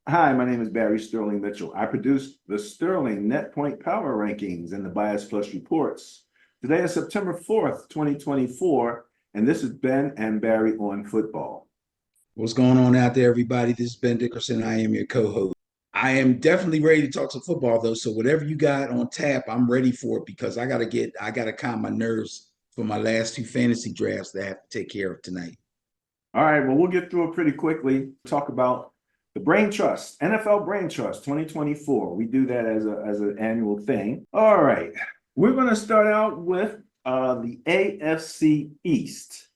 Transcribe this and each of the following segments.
Hi, my name is Barry Sterling Mitchell. I produce the Sterling Net Point Power Rankings and the Bias Plus Reports. Today is September 4th, 2024, and this is Ben and Barry on football. What's going on out there, everybody? This is Ben Dickerson. I am your co-host. I am definitely ready to talk some football, though. So whatever you got on tap, I'm ready for it because I gotta calm my nerves for my last two fantasy drafts that I have to take care of tonight. All right, well, we'll get through it pretty quickly. Talk about the Brain Trust, NFL Brain Trust 2024. We do that as an annual thing. All right, we're going to start out with the AFC East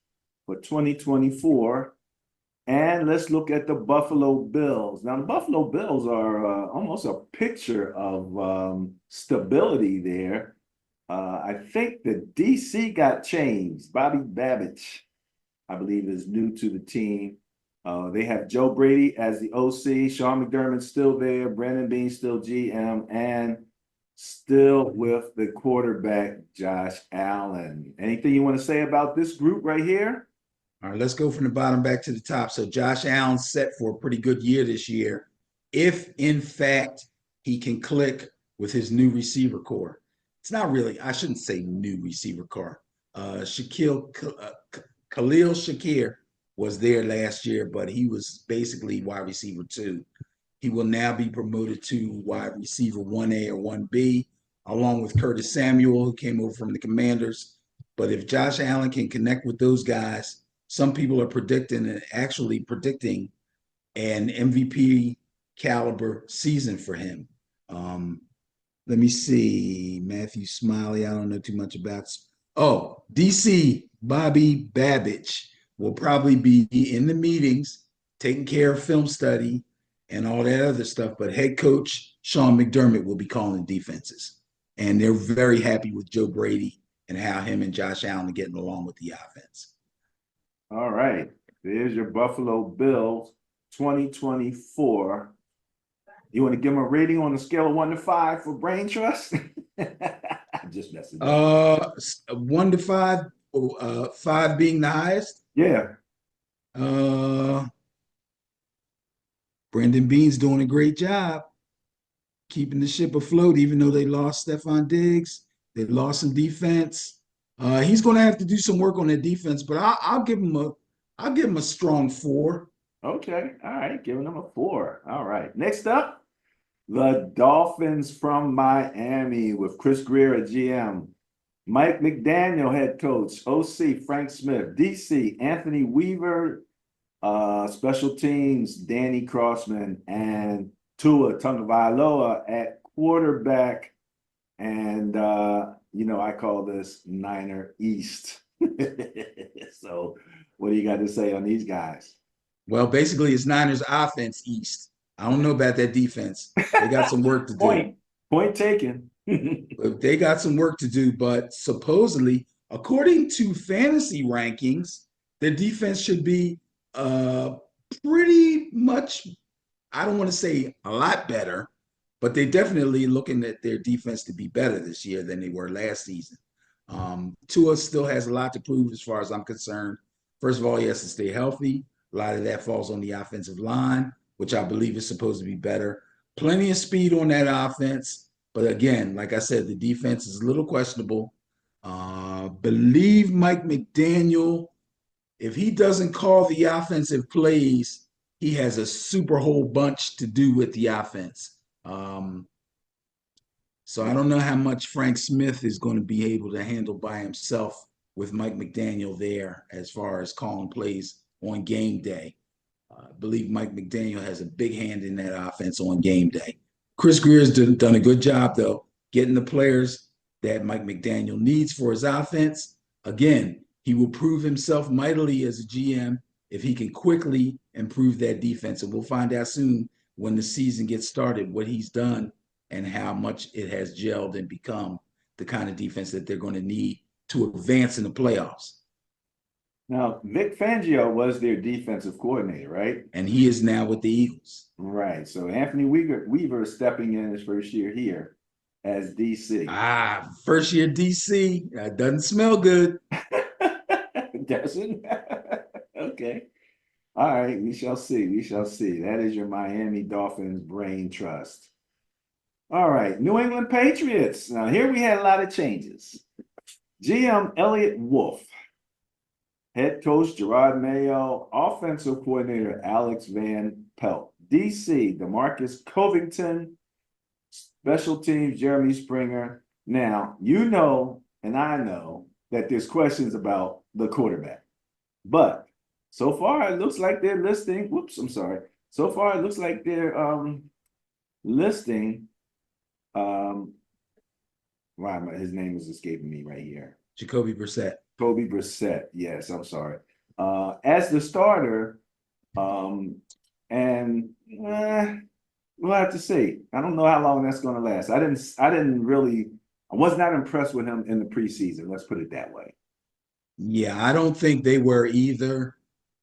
for 2024. And let's look at the Buffalo Bills. Now, the Buffalo Bills are almost a picture of stability there. I think the DC got changed. Bobby Babich, I believe, is new to the team. They have Joe Brady as the OC. Sean McDermott's still there. Brandon Beane still GM, and still with the quarterback, Josh Allen. Anything you want to say about this group right here? All right, let's go from the bottom back to the top. So Josh Allen's set for a pretty good year this year, if in fact he can click with his new receiver core. It's not really, I shouldn't say new receiver core. Khalil Shakir was there last year, but he was basically wide receiver two. He will now be promoted to wide receiver 1A or 1B, along with Curtis Samuel, who came over from the Commanders. But if Josh Allen can connect with those guys, some people are predicting and actually predicting an MVP caliber season for him. Let me see. Matthew Smiley, I don't know too much about. Oh, DC Bobby Babich will probably be in the meetings, taking care of film study and all that other stuff. But head coach Sean McDermott will be calling defenses. And they're very happy with Joe Brady and how him and Josh Allen are getting along with the offense. All right, there's your Buffalo Bills 2024. You want to give them a rating on a scale of 1 to 5 for Brain Trust? Just messing up. 1 to 5, 5 being the highest. Yeah. Uh, Brendan Beane's doing a great job keeping the ship afloat, even though they lost Stephon Diggs. They lost some defense. He's going to have to do some work on that defense, but I'll give him a strong 4. Okay. All right. Giving them a 4. All right. Next up, the Dolphins from Miami with Chris Greer at GM. Mike McDaniel, head coach. OC, Frank Smith. DC, Anthony Weaver. Special teams, Danny Crossman and Tua Tagovailoa at quarterback. And, I call this Niner East. So what do you got to say on these guys? Well, basically, it's Niners offense East. I don't know about that defense. They got some work to do. Point taken. They got some work to do, but supposedly, according to fantasy rankings, their defense should be pretty much, I don't want to say a lot better, but they're definitely looking at their defense to be better this year than they were last season. Tua still has a lot to prove as far as I'm concerned. First of all, he has to stay healthy. A lot of that falls on the offensive line, which I believe is supposed to be better. Plenty of speed on that offense. But again, like I said, the defense is a little questionable. Believe Mike McDaniel, if he doesn't call the offensive plays, he has a super whole bunch to do with the offense. So I don't know how much Frank Smith is going to be able to handle by himself with Mike McDaniel there as far as calling plays on game day. I believe Mike McDaniel has a big hand in that offense on game day. Chris Greer's done a good job, though, getting the players that Mike McDaniel needs for his offense. Again, he will prove himself mightily as a GM if he can quickly improve that defense. And we'll find out soon when the season gets started what he's done and how much it has gelled and become the kind of defense that they're going to need to advance in the playoffs. Now, Vic Fangio was their defensive coordinator, right? And he is now with the Eagles. Right. So Anthony Weaver is stepping in his first year here as DC. First year DC. Doesn't smell good. Doesn't? Okay. All right, we shall see. We shall see. That is your Miami Dolphins brain trust. All right, New England Patriots. Now, here we had a lot of changes. GM Elliott Wolf, head coach Gerard Mayo, offensive coordinator Alex Van Pelt, DC DeMarcus Covington, special teams Jeremy Springer. Now, you know, and I know that there's questions about the quarterback, but so far it looks like they're listing. Whoops, I'm sorry. So far it looks like they're listing. Why his name is escaping me right here. Jacoby Brissett. Kobe Brissett. Yes, I'm sorry. As the starter, and we'll have to see. I don't know how long that's going to last. I was not impressed with him in the preseason. Let's put it that way. Yeah, I don't think they were either.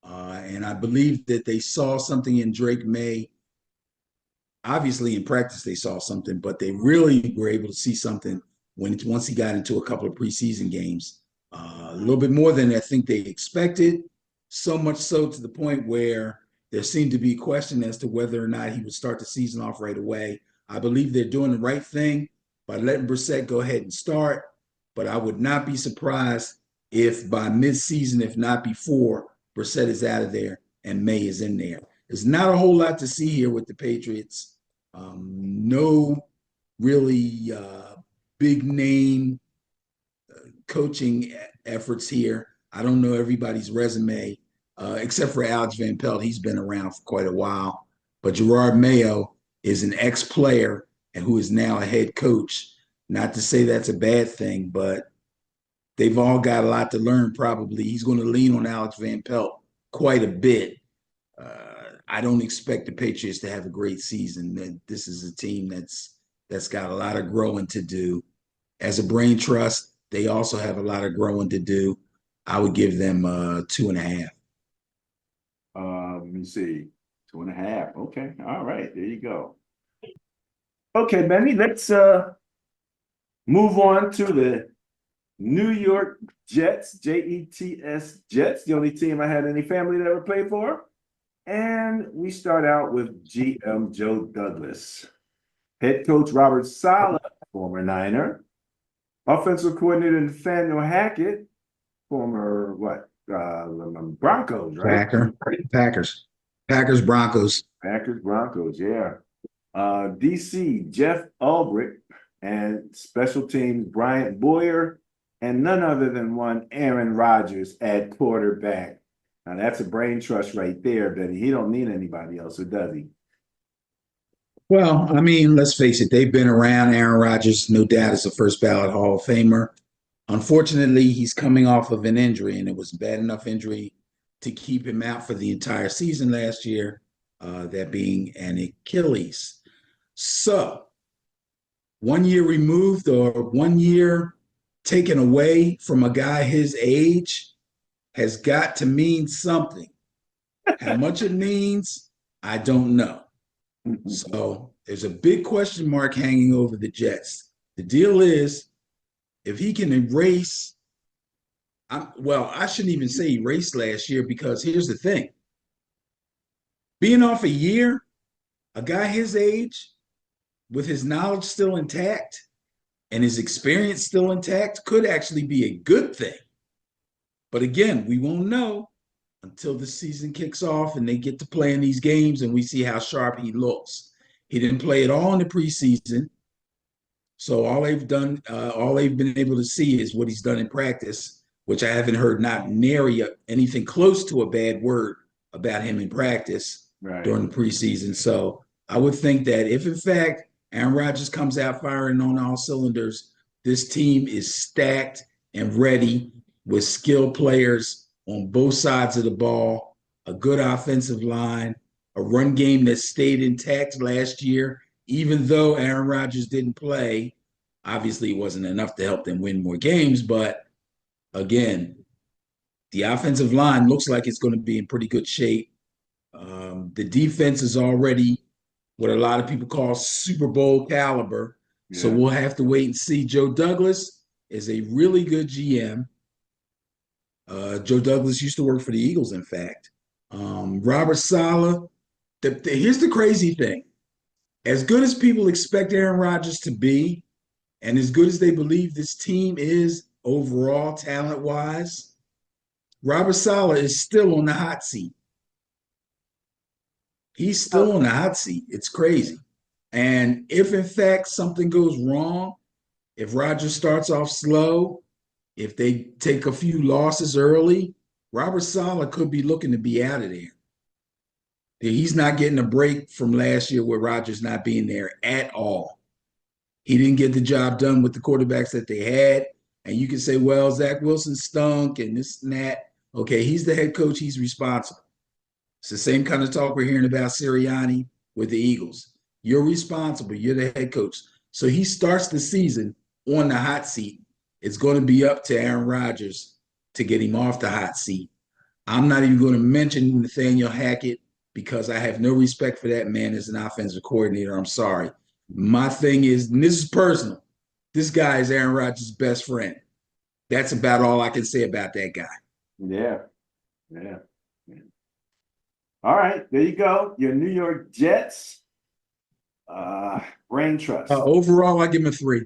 And I believe that they saw something in Drake May. Obviously, in practice, they saw something, but they really were able to see something once he got into a couple of preseason games. A little bit more than I think they expected, so much so to the point where there seemed to be a question as to whether or not he would start the season off right away. I believe they're doing the right thing by letting Brissett go ahead and start, but I would not be surprised if by midseason, if not before, Brissett is out of there and May is in there. There's not a whole lot to see here with the Patriots. No really big name coaching efforts here. I don't know everybody's resume, except for Alex Van Pelt. He's been around for quite a while. But Gerard Mayo is an ex-player and who is now a head coach. Not to say that's a bad thing, but they've all got a lot to learn probably. He's going to lean on Alex Van Pelt quite a bit. I don't expect the Patriots to have a great season. This is a team that's got a lot of growing to do. As a brain trust, they also have a lot of growing to do. I would give them 2.5. Let me see. 2.5. Okay. All right. There you go. Okay, Benny, let's move on to the New York Jets, Jets, Jets, the only team I had any family that ever played for. And we start out with GM Joe Douglas, head coach Robert Saleh, former Niner, offensive coordinator Nathaniel Hackett, former Broncos, right? Packers, Broncos. Packers, Broncos, yeah. DC, Jeff Ulbrich, and special teams Bryant Boyer, and none other than one Aaron Rodgers at quarterback. Now that's a brain trust right there, Benny. He don't need anybody else, or does he? Well, I mean, let's face it, they've been around. Aaron Rodgers, no doubt, is a first ballot Hall of Famer. Unfortunately, he's coming off of an injury, and it was a bad enough injury to keep him out for the entire season last year, that being an Achilles. So, 1 year removed or 1 year taken away from a guy his age has got to mean something. How much it means, I don't know. So there's a big question mark hanging over the Jets. The deal is, if he can erase, I shouldn't even say erase last year, because here's the thing. Being off a year, a guy his age, with his knowledge still intact and his experience still intact, could actually be a good thing. But again, we won't know until the season kicks off and they get to play in these games and we see how sharp he looks. He didn't play at all in the preseason. So all they've been able to see is what he's done in practice, which I haven't heard not nary anything close to a bad word about him in practice during the preseason. So I would think that if, in fact, Aaron Rodgers comes out firing on all cylinders, this team is stacked and ready with skilled players on both sides of the ball, a good offensive line, a run game that stayed intact last year, even though Aaron Rodgers didn't play. Obviously, it wasn't enough to help them win more games, but again, the offensive line looks like it's going to be in pretty good shape. The defense is already what a lot of people call Super Bowl caliber. Yeah. So we'll have to wait and see. Joe Douglas is a really good GM. Joe Douglas used to work for the Eagles, in fact. Robert Saleh. Here's the crazy thing. As good as people expect Aaron Rodgers to be, and as good as they believe this team is overall talent-wise, Robert Saleh is still on the hot seat. He's still on the hot seat. It's crazy. And if in fact something goes wrong, if Rodgers starts off slow, if they take a few losses early, Robert Saleh could be looking to be out of there. He's not getting a break from last year with Rodgers not being there at all. He didn't get the job done with the quarterbacks that they had. And you can say, well, Zach Wilson stunk and this and that. Okay, he's the head coach. He's responsible. It's the same kind of talk we're hearing about Sirianni with the Eagles. You're responsible. You're the head coach. So he starts the season on the hot seat. It's going to be up to Aaron Rodgers to get him off the hot seat. I'm not even going to mention Nathaniel Hackett because I have no respect for that man as an offensive coordinator. I'm sorry. My thing is, and this is personal, this guy is Aaron Rodgers' best friend. That's about all I can say about that guy. Yeah. All right, there you go. Your New York Jets. Brain trust. Overall, I give him a 3.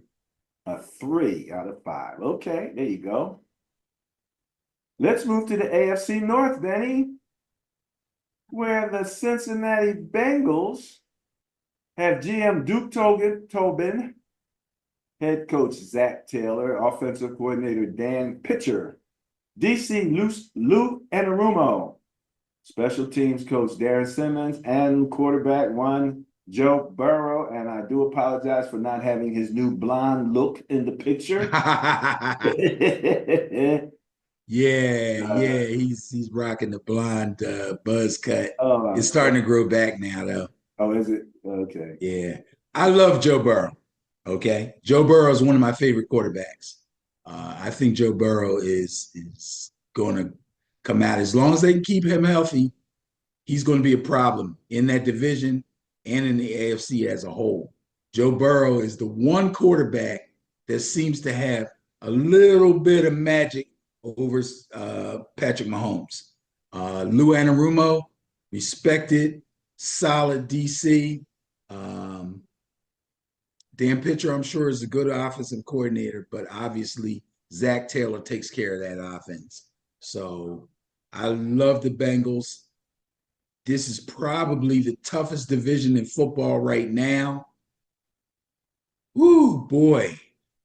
A 3 out of 5. Okay, there you go. Let's move to the AFC North, Benny, where the Cincinnati Bengals have GM Duke Tobin, head coach Zach Taylor, offensive coordinator Dan Pitcher, DC Lou Anarumo, special teams coach Darren Simmons, and quarterback Joe Burrow. And I do apologize for not having his new blonde look in the picture. Yeah, he's rocking the blonde buzz cut. It's starting to grow back now, though. Oh, is it? Okay. Yeah, I love Joe Burrow. Okay, Joe Burrow is one of my favorite quarterbacks. I think Joe Burrow is going to come out as long as they can keep him healthy. He's going to be a problem in that division and in the AFC as a whole. Joe Burrow is the one quarterback that seems to have a little bit of magic over Patrick Mahomes. Lou Anarumo, respected, solid DC. Dan Pitcher, I'm sure, is a good offensive coordinator, but obviously Zach Taylor takes care of that offense. So I love the Bengals. This is probably the toughest division in football right now. Ooh, boy.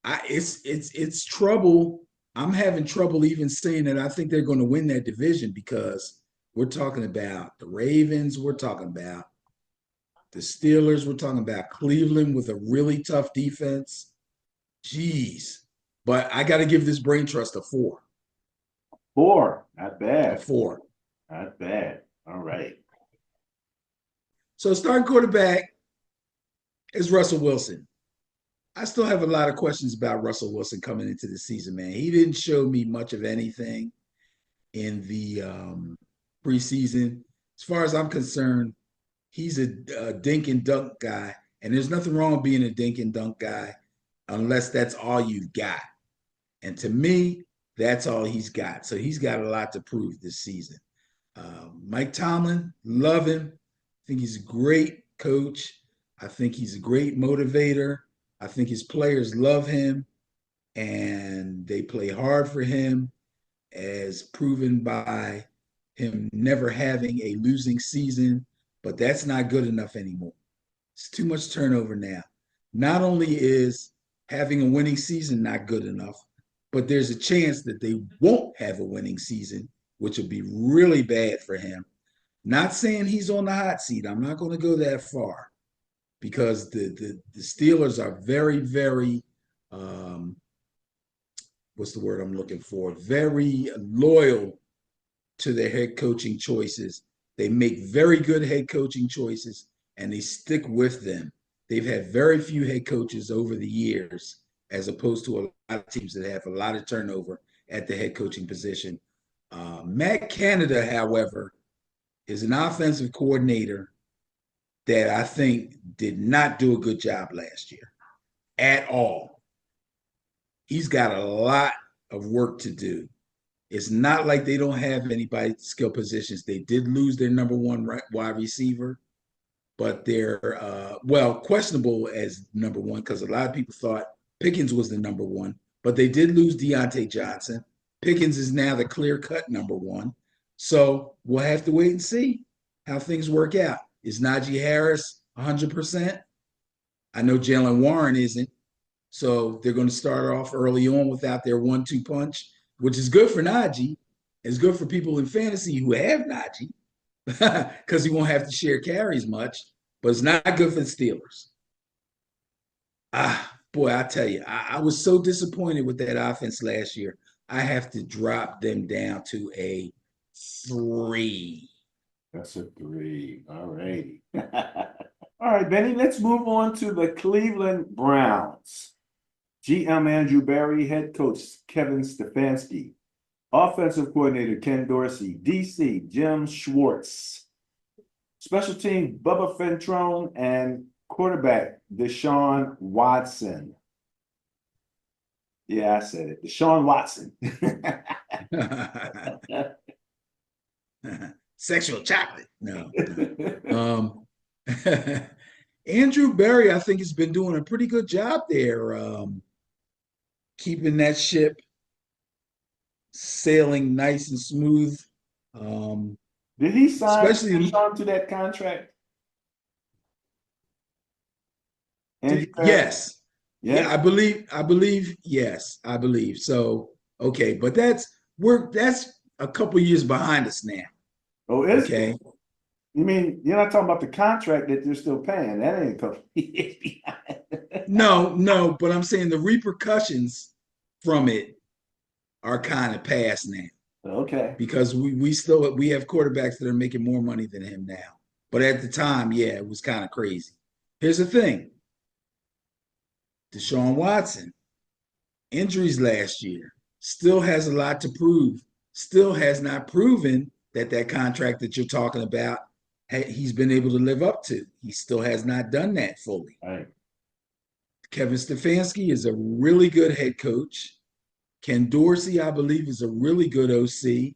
It's trouble. I'm having trouble even saying that I think they're going to win that division because we're talking about the Ravens, we're talking about the Steelers, we're talking about Cleveland with a really tough defense. Jeez. But I got to give this brain trust a 4. 4, not bad. A 4. Not bad. All right. So starting quarterback is Russell Wilson. I still have a lot of questions about Russell Wilson coming into the season, man. He didn't show me much of anything in the preseason. As far as I'm concerned, he's a dink and dunk guy, and there's nothing wrong with being a dink and dunk guy unless that's all you've got. And to me, that's all he's got. So he's got a lot to prove this season. Mike Tomlin, love him. I think he's a great coach. I think he's a great motivator. I think his players love him and they play hard for him, as proven by him never having a losing season. But that's not good enough anymore. It's too much turnover now. Not only is having a winning season not good enough, but there's a chance that they won't have a winning season, which would be really bad for him. Not saying he's on the hot seat. I'm not going to go that far because the Steelers are very, very, what's the word I'm looking for? Very loyal to their head coaching choices. They make very good head coaching choices and they stick with them. They've had very few head coaches over the years, as opposed to a lot of teams that have a lot of turnover at the head coaching position. Matt Canada, however, is an offensive coordinator that I think did not do a good job last year at all. He's got a lot of work to do. It's not like they don't have anybody skill positions. They did lose their number one wide receiver, but they're questionable as number one because a lot of people thought Pickens was the number one, but they did lose Deontay Johnson. Pickens is now the clear-cut number one. So we'll have to wait and see how things work out. Is Najee Harris 100%? I know Jalen Warren isn't. So they're going to start off early on without their 1-2 punch, which is good for Najee. It's good for people in fantasy who have Najee because he won't have to share carries much, but it's not good for the Steelers. Boy, I tell you, I was so disappointed with that offense last year. I have to drop them down to a 3. That's a 3. All righty. All right, Benny, let's move on to the Cleveland Browns. GM Andrew Berry, head coach Kevin Stefanski, offensive coordinator Ken Dorsey, DC Jim Schwartz, special team Bubba Fentrone, and quarterback Deshaun Watson. Yeah, I said it. Deshaun Watson. Sexual chocolate. No. Andrew Berry, I think, has been doing a pretty good job there, keeping that ship sailing nice and smooth. Did he sign Especially Deshaun to that contract? Yes. Yeah. I believe, yes, I believe. So, okay, but that's a couple years behind us now. Oh, is okay. It? You mean you're not talking about the contract that they're still paying? That ain't a couple years behind. No, but I'm saying the repercussions from it are kind of past now. Okay. Because we have quarterbacks that are making more money than him now. But at the time, yeah, it was kind of crazy. Here's the thing. Deshaun Watson, injuries last year, still has a lot to prove, still has not proven that contract that you're talking about, he's been able to live up to. He still has not done that fully. Right. Kevin Stefanski is a really good head coach. Ken Dorsey, I believe, is a really good OC.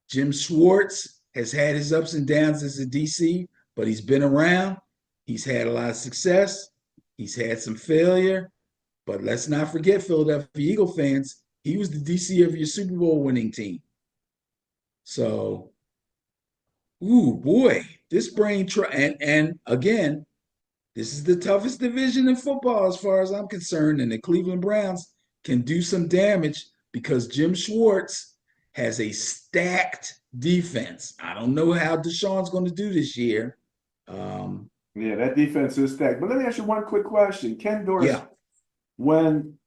Jim Schwartz has had his ups and downs as a DC, but he's been around. He's had a lot of success. He's had some failure. But let's not forget, Philadelphia Eagle fans, he was the DC of your Super Bowl winning team. So, ooh, boy, this brain and again, this is the toughest division in football as far as I'm concerned, and the Cleveland Browns can do some damage because Jim Schwartz has a stacked defense. I don't know how Deshaun's going to do this year. Yeah, that defense is stacked. But let me ask you one quick question. Ken Dorsey, when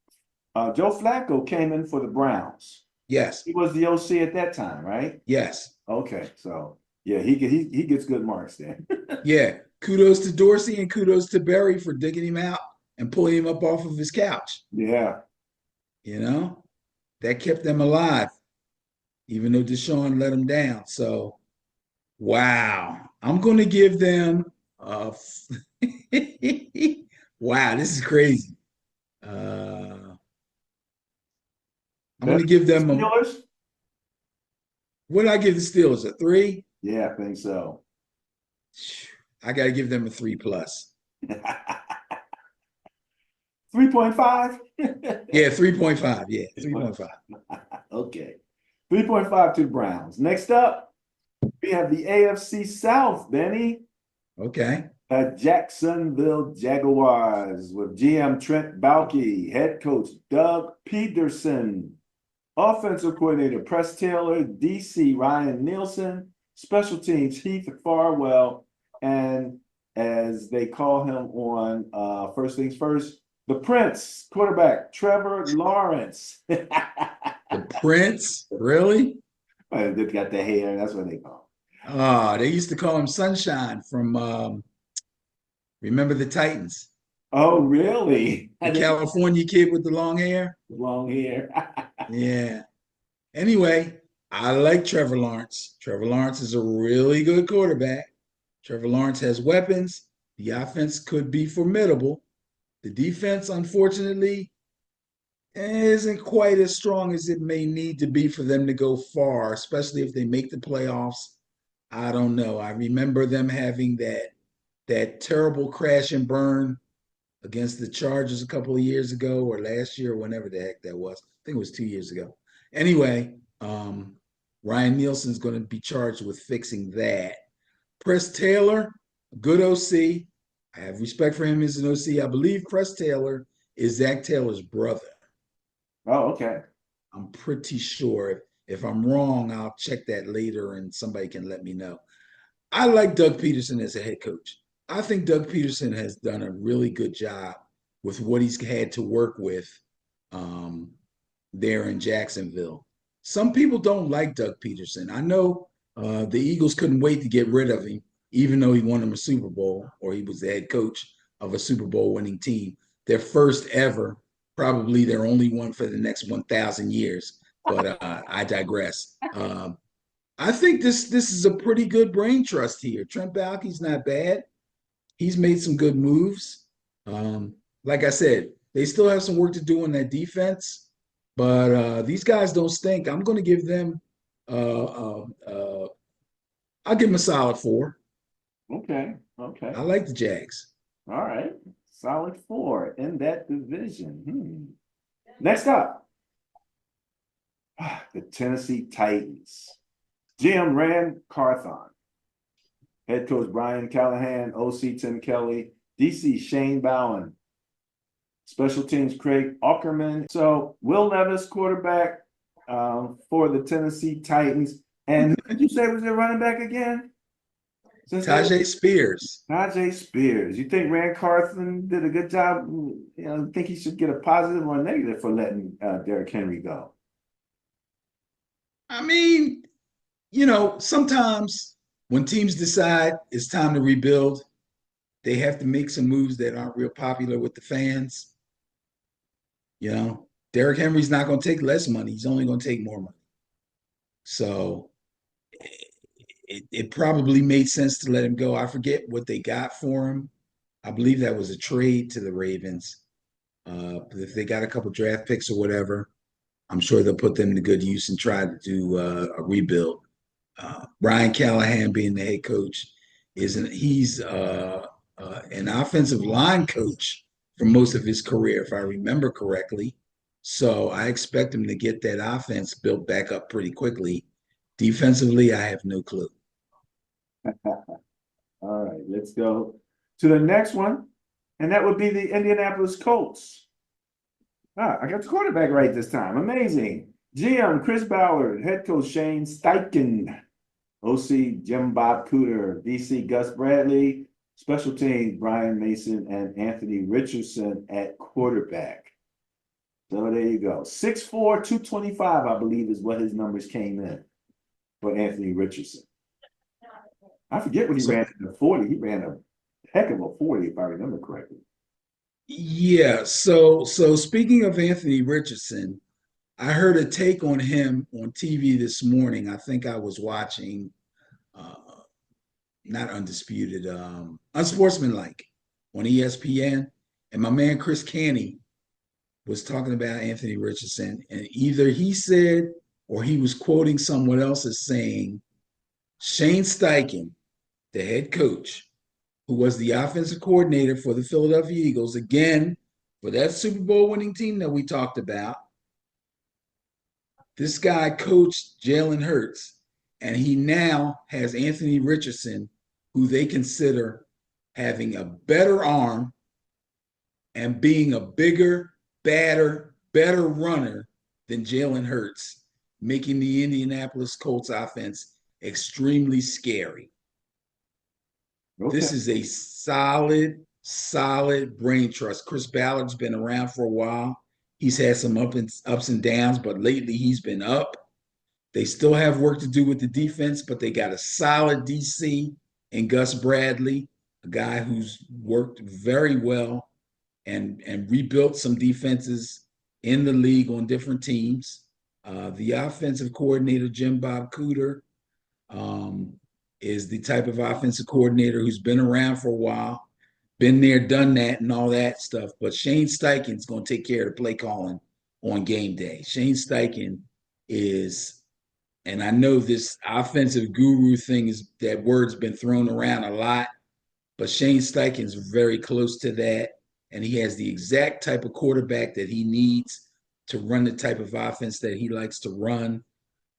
Joe Flacco came in for the Browns, yes, he was the OC at that time, right? Yes. Okay, so yeah, he gets good marks there. Yeah, kudos to Dorsey and kudos to Berry for digging him out and pulling him up off of his couch. Yeah, that kept them alive, even though Deshaun let them down. So, wow, I'm going to give them. Wow, this is crazy. I'm going to give them Steelers. What did I give the Steelers? A 3? Yeah, I think so. I got to give them a 3+. 3.5? Yeah, 3.5. Yeah, 3.5. Okay. 3.5 to the Browns. Next up, we have the AFC South, Benny. Okay. The Jacksonville Jaguars with GM Trent Baalke, head coach Doug Peterson, offensive coordinator Press Taylor, DC Ryan Nielsen, special teams Heath Farwell, and as they call him on First Things First, the Prince, quarterback Trevor Lawrence. The Prince? Really? Well, they got the hair, that's what they call him. Oh, they used to call him Sunshine from Remember the Titans. Oh, really? The California kid with the long hair? Long hair. Yeah. Anyway, I like Trevor Lawrence. Trevor Lawrence is a really good quarterback. Trevor Lawrence has weapons. The offense could be formidable. The defense, unfortunately, isn't quite as strong as it may need to be for them to go far, especially if they make the playoffs. I don't know. I remember them having that terrible crash and burn against the Chargers a couple of years ago, or last year, or whenever the heck that was. I think it was 2 years ago. Anyway, Ryan Nielsen's going to be charged with fixing that. Press Taylor, good OC. I have respect for him as an OC. I believe Press Taylor is Zach Taylor's brother. Oh, okay. I'm pretty sure. If I'm wrong, I'll check that later and somebody can let me know. I like Doug Peterson as a head coach. I think Doug Peterson has done a really good job with what he's had to work with there in Jacksonville. Some people don't like Doug Peterson. I know the Eagles couldn't wait to get rid of him, even though he won them a Super Bowl, or he was the head coach of a Super Bowl winning team. Their first ever, probably their only one for the next 1,000 years. But I digress. I think this is a pretty good brain trust here. Trent Baalke's not bad. He's made some good moves. Like I said, they still have some work to do on that defense, but these guys don't stink. I'm going to give them. I'll give them a solid 4. Okay. Okay. I like the Jags. All right. Solid 4 in that division. Next up, the Tennessee Titans. GM Rand Carthon. Head coach Brian Callahan, OC Tim Kelly, DC Shane Bowen, special teams Craig Aukerman. So Will Levis, quarterback for the Tennessee Titans. And who did you say was their running back again? Tajay Spears. Tajay Spears. You think Rand Carthon did a good job? Think he should get a positive or a negative for letting Derrick Henry go? I mean, sometimes when teams decide it's time to rebuild, they have to make some moves that aren't real popular with the fans. Derrick Henry's not going to take less money. He's only going to take more money. So it probably made sense to let him go. I forget what they got for him. I believe that was a trade to the Ravens. If they got a couple draft picks or whatever, I'm sure they'll put them to good use and try to do a rebuild. Brian Callahan being the head coach he's an offensive line coach for most of his career, if I remember correctly. So I expect him to get that offense built back up pretty quickly. Defensively, I have no clue. All right, let's go to the next one, and that would be the Indianapolis Colts. I got the quarterback right this time. Amazing. GM Chris Ballard, head coach Shane Steichen, OC Jim Bob Cooter, DC Gus Bradley, special teams Brian Mason and Anthony Richardson at quarterback. So there you go. 6'4", 225, I believe, is what his numbers came in for Anthony Richardson. I forget what he ran in the 40. He ran a heck of a 40, if I remember correctly. Yeah. So speaking of Anthony Richardson, I heard a take on him on TV this morning. I think I was watching, not Undisputed, Unsportsmanlike on ESPN, and my man Chris Canny was talking about Anthony Richardson, and either he said or he was quoting someone else as saying Shane Steichen, the head coach, who was the offensive coordinator for the Philadelphia Eagles, again, for that Super Bowl winning team that we talked about. This guy coached Jalen Hurts, and he now has Anthony Richardson, who they consider having a better arm and being a bigger, better runner than Jalen Hurts, making the Indianapolis Colts offense extremely scary. Okay. This is a solid brain trust. Chris Ballard's been around for a while. He's had some ups and downs, but lately he's been up. They still have work to do with the defense, but they got a solid DC in Gus Bradley, a guy who's worked very well and rebuilt some defenses in the league on different teams. The offensive coordinator, Jim Bob Cooter, is the type of offensive coordinator who's been around for a while, been there, done that, and all that stuff. But Shane Steichen's going to take care of the play calling on game day. Shane Steichen is, and I know this offensive guru thing is that word's been thrown around a lot, but Shane Steichen's very close to that. And he has the exact type of quarterback that he needs to run the type of offense that he likes to run.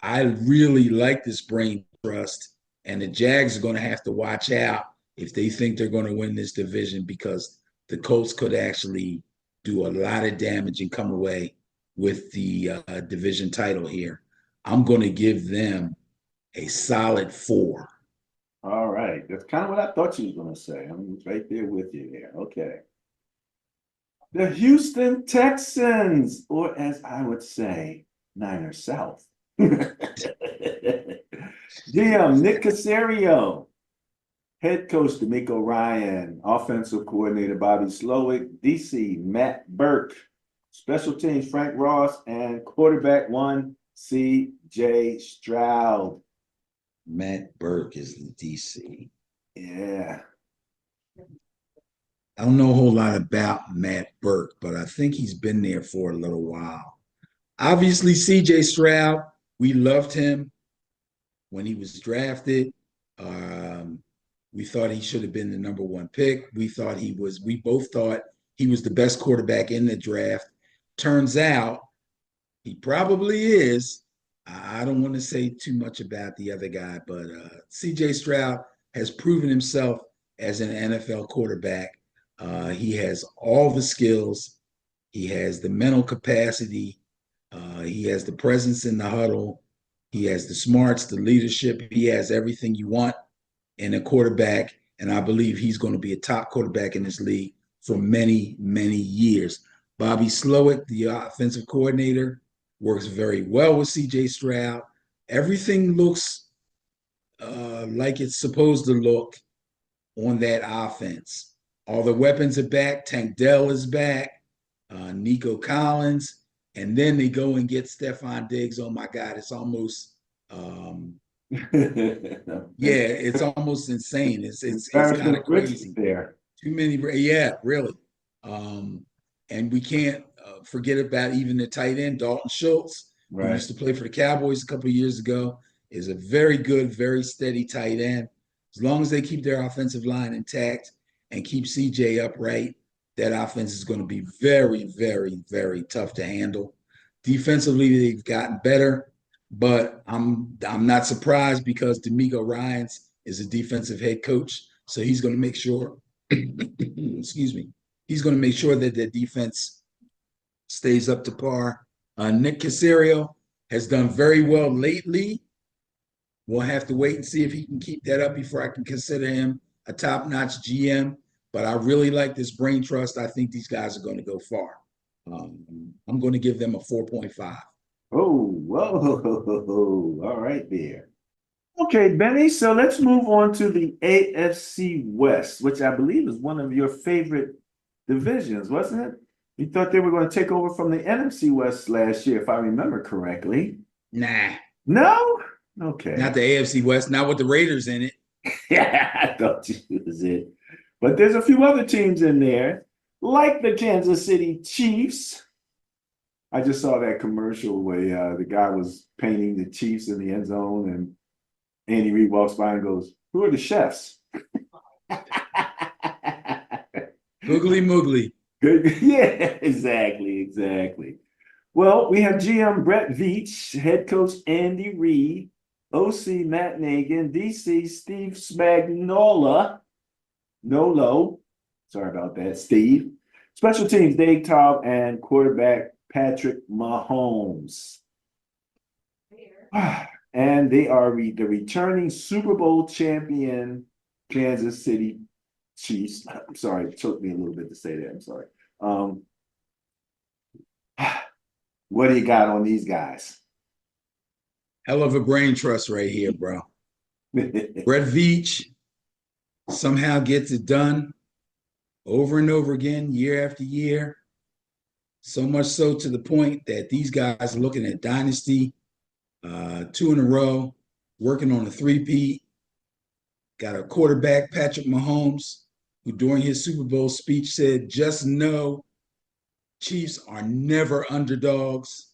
I really like this brain trust, and the Jags are going to have to watch out if they think they're going to win this division, because the Colts could actually do a lot of damage and come away with the division title here. I'm going to give them a solid 4. All right. That's kind of what I thought you was going to say. I'm right there with you there. Okay. The Houston Texans, or as I would say, Niners South. GM Nick Caserio, head coach D'Amico Ryan, offensive coordinator Bobby Slowick, DC Matt Burke, special teams Frank Ross, and quarterback 1 C.J. Stroud. Matt Burke is the DC. Yeah. I don't know a whole lot about Matt Burke, but I think he's been there for a little while. Obviously, C.J. Stroud, we loved him when he was drafted. We thought he should have been the number 1 pick. We both thought he was the best quarterback in the draft. Turns out he probably is. I don't want to say too much about the other guy, but C.J. Stroud has proven himself as an NFL quarterback. He has all the skills. He has the mental capacity. He has the presence in the huddle. He has the smarts, the leadership. He has everything you want in a quarterback. And I believe he's going to be a top quarterback in this league for many, many years. Bobby Slowick, the offensive coordinator, works very well with C.J. Stroud. Everything looks like it's supposed to look on that offense. All the weapons are back. Tank Dell is back. Nico Collins. And then they go and get Stephon Diggs. Oh, my God. It's almost it's almost insane. It's kind of crazy. There. Too many. Yeah, really. And we can't forget about even the tight end, Dalton Schultz, who used to play for the Cowboys a couple of years ago, is a very good, very steady tight end. As long as they keep their offensive line intact and keep CJ upright, that offense is going to be very, very, very tough to handle. Defensively, they've gotten better, but I'm not surprised because D'Amico Ryans is a defensive head coach, so he's going to make sure excuse me, he's going to make sure that the defense stays up to par. Nick Caserio has done very well lately. We'll have to wait and see if he can keep that up before I can consider him a top-notch GM. But I really like this brain trust. I think these guys are going to go far. I'm going to give them a 4.5. Oh, whoa. All right there. Okay, Benny, so let's move on to the AFC West, which I believe is one of your favorite divisions, wasn't it? You thought they were going to take over from the NFC West last year, if I remember correctly. Nah. No? Okay. Not the AFC West, not with the Raiders in it. Yeah, I thought you was it. But there's a few other teams in there, like the Kansas City Chiefs. I just saw that commercial where the guy was painting the Chiefs in the end zone, and Andy Reid walks by and goes, "Who are the chefs?" Googly moogly. Good. Yeah, exactly. Well, we have GM Brett Veach, head coach Andy Reid, OC Matt Nagan, DC Steve Spagnuolo, Nolo, sorry about that, Steve. Special teams Dave Taub and quarterback Patrick Mahomes. And they are the returning Super Bowl champion Kansas City Chiefs. I'm sorry, it took me a little bit to say that. I'm sorry. What do you got on these guys? Hell of a brain trust right here, bro. Brett Veach somehow gets it done over and over again, year after year. So much so to the point that these guys are looking at dynasty, 2 in a row, working on a three-peat. Got a quarterback, Patrick Mahomes, who during his Super Bowl speech said, just know Chiefs are never underdogs.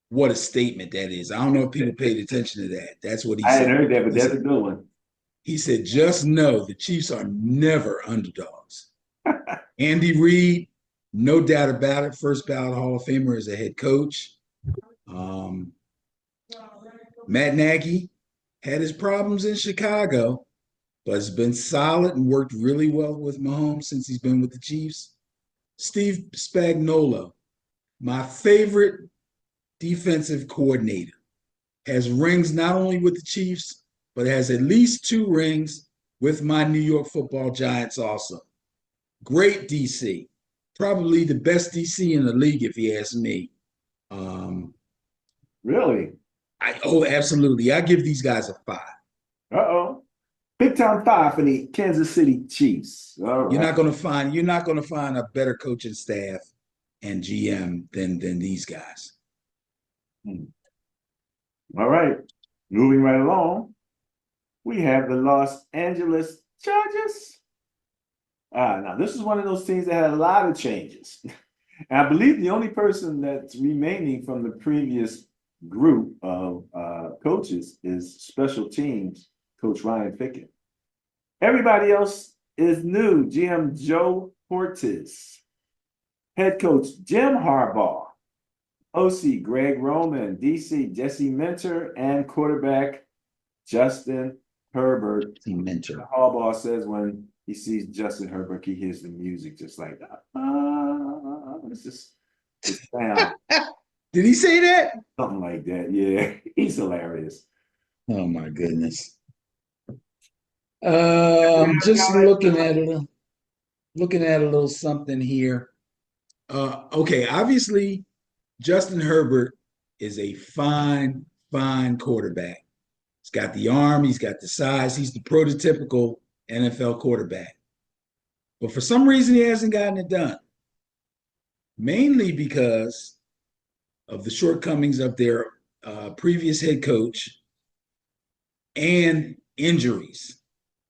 What a statement that is. I don't know if people paid attention to that. That's what he I said. hadn't heard that, but He that's said, a good one. he said, just know the Chiefs are never underdogs. Andy Reid, no doubt about it, first ballot Hall of Famer as a head coach. Matt Nagy had his problems in Chicago, but has been solid and worked really well with Mahomes since he's been with the Chiefs. Steve Spagnuolo, my favorite defensive coordinator, has rings not only with the Chiefs, but has at least 2 rings with my New York Football Giants also. Great DC, probably the best DC in the league if you ask me. Really? Absolutely. I give these guys a 5. Uh-oh. Big time 5 for the Kansas City Chiefs. All You're right. not going to find a better coaching staff and GM than these guys. All right. Moving right along, we have the Los Angeles Chargers. Now this is one of those teams that had a lot of changes. And I believe the only person that's remaining from the previous group of coaches is special teams coach Ryan Fickett. Everybody else is new. GM Joe Hortiz, head coach Jim Harbaugh, OC Greg Roman, DC Jesse Minter, and quarterback Justin Herbert. Minter. Harbaugh says when he sees Justin Herbert, he hears the music just like it's just the sound. Did he say that? Something like that. Yeah, he's hilarious. Oh my goodness. Just looking at a little something here. Okay, obviously Justin Herbert is a fine quarterback. He's got the arm, he's got the size, he's the prototypical NFL quarterback. But for some reason, he hasn't gotten it done. Mainly because of the shortcomings of their previous head coach and injuries.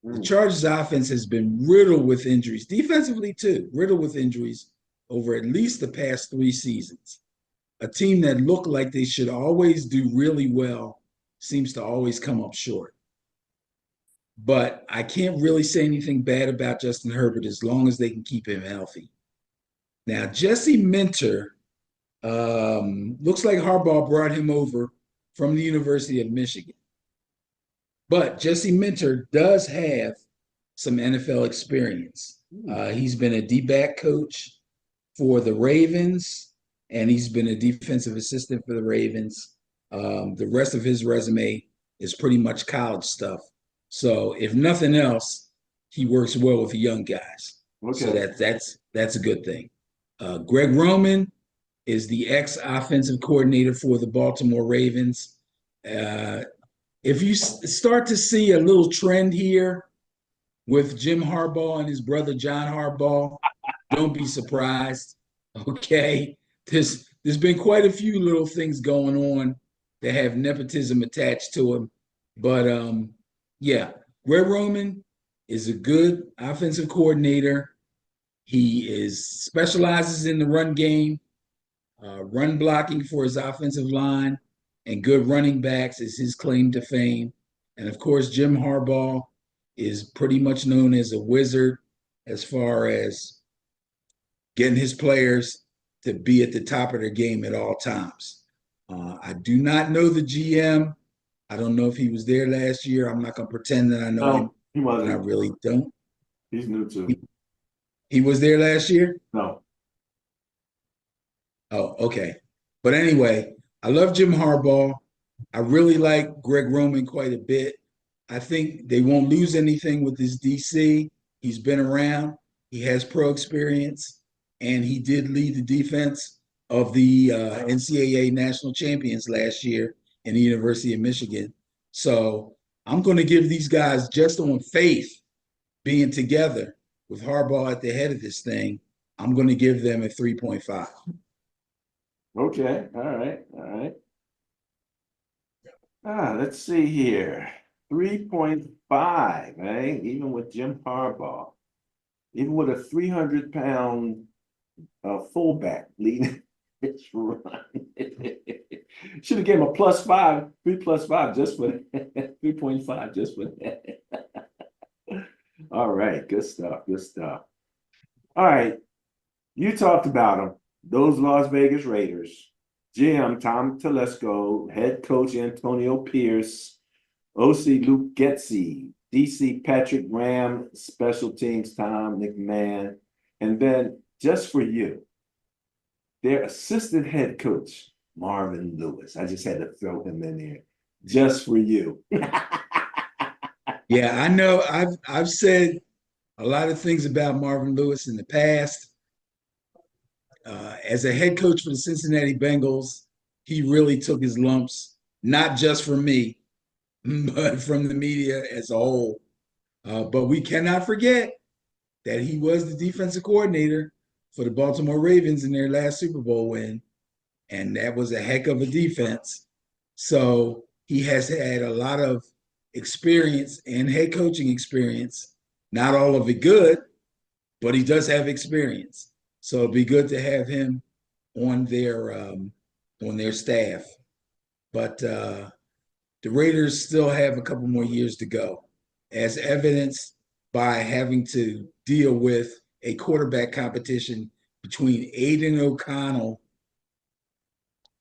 The Chargers offense has been riddled with injuries, defensively too, riddled with injuries over at least the past 3 seasons. A team that looked like they should always do really well seems to always come up short. But I can't really say anything bad about Justin Herbert as long as they can keep him healthy. Now, Jesse Minter, looks like Harbaugh brought him over from the University of Michigan. But Jesse Minter does have some NFL experience. He's been a D-back coach for the Ravens, and he's been a defensive assistant for the Ravens. The rest of his resume is pretty much college stuff. So if nothing else, he works well with the young guys. Okay. So that's a good thing. Greg Roman is the ex-offensive coordinator for the Baltimore Ravens. If you start to see a little trend here with Jim Harbaugh and his brother John Harbaugh, don't be surprised. Okay, there's been quite a few little things going on that have nepotism attached to them, but yeah, Greg Roman is a good offensive coordinator. He specializes in the run game, run blocking for his offensive line, and good running backs is his claim to fame. And of course, Jim Harbaugh is pretty much known as a wizard as far as getting his players to be at the top of their game at all times. I do not know the GM. I don't know if he was there last year. I'm not going to pretend that I know him. He wasn't. I really don't. He's new too. He was there last year? No. Oh, okay. But anyway, I love Jim Harbaugh. I really like Greg Roman quite a bit. I think they won't lose anything with his DC. He's been around. He has pro experience, and he did lead the defense of the NCAA national champions last year in the University of Michigan. So I'm going to give these guys, just on faith, being together with Harbaugh at the head of this thing, I'm going to give them a 3.5. Okay. All right. Let's see here. 3.5, right? Even with Jim Harbaugh, even with a 300-pound fullback leading this run. Should have gave him a +5, 3+5 just for that. 3.5 just for that. All right, good stuff, good stuff. All right, you talked about them, those Las Vegas Raiders. GM Tom Telesco, head coach Antonio Pierce, OC Luke Getzey, DC Patrick Graham, special teams Tom McMahon, and then just for you, their assistant head coach, Marvin Lewis. I just had to throw him in there just for you. Yeah, I know I've said a lot of things about Marvin Lewis in the past. As a head coach for the Cincinnati Bengals, he really took his lumps, not just from me, but from the media as a whole. But we cannot forget that he was the defensive coordinator for the Baltimore Ravens in their last Super Bowl win, and that was a heck of a defense. So he has had a lot of experience and head coaching experience, not all of it good, but he does have experience. So it'd be good to have him on their staff. But the Raiders still have a couple more years to go, as evidenced by having to deal with a quarterback competition between Aiden O'Connell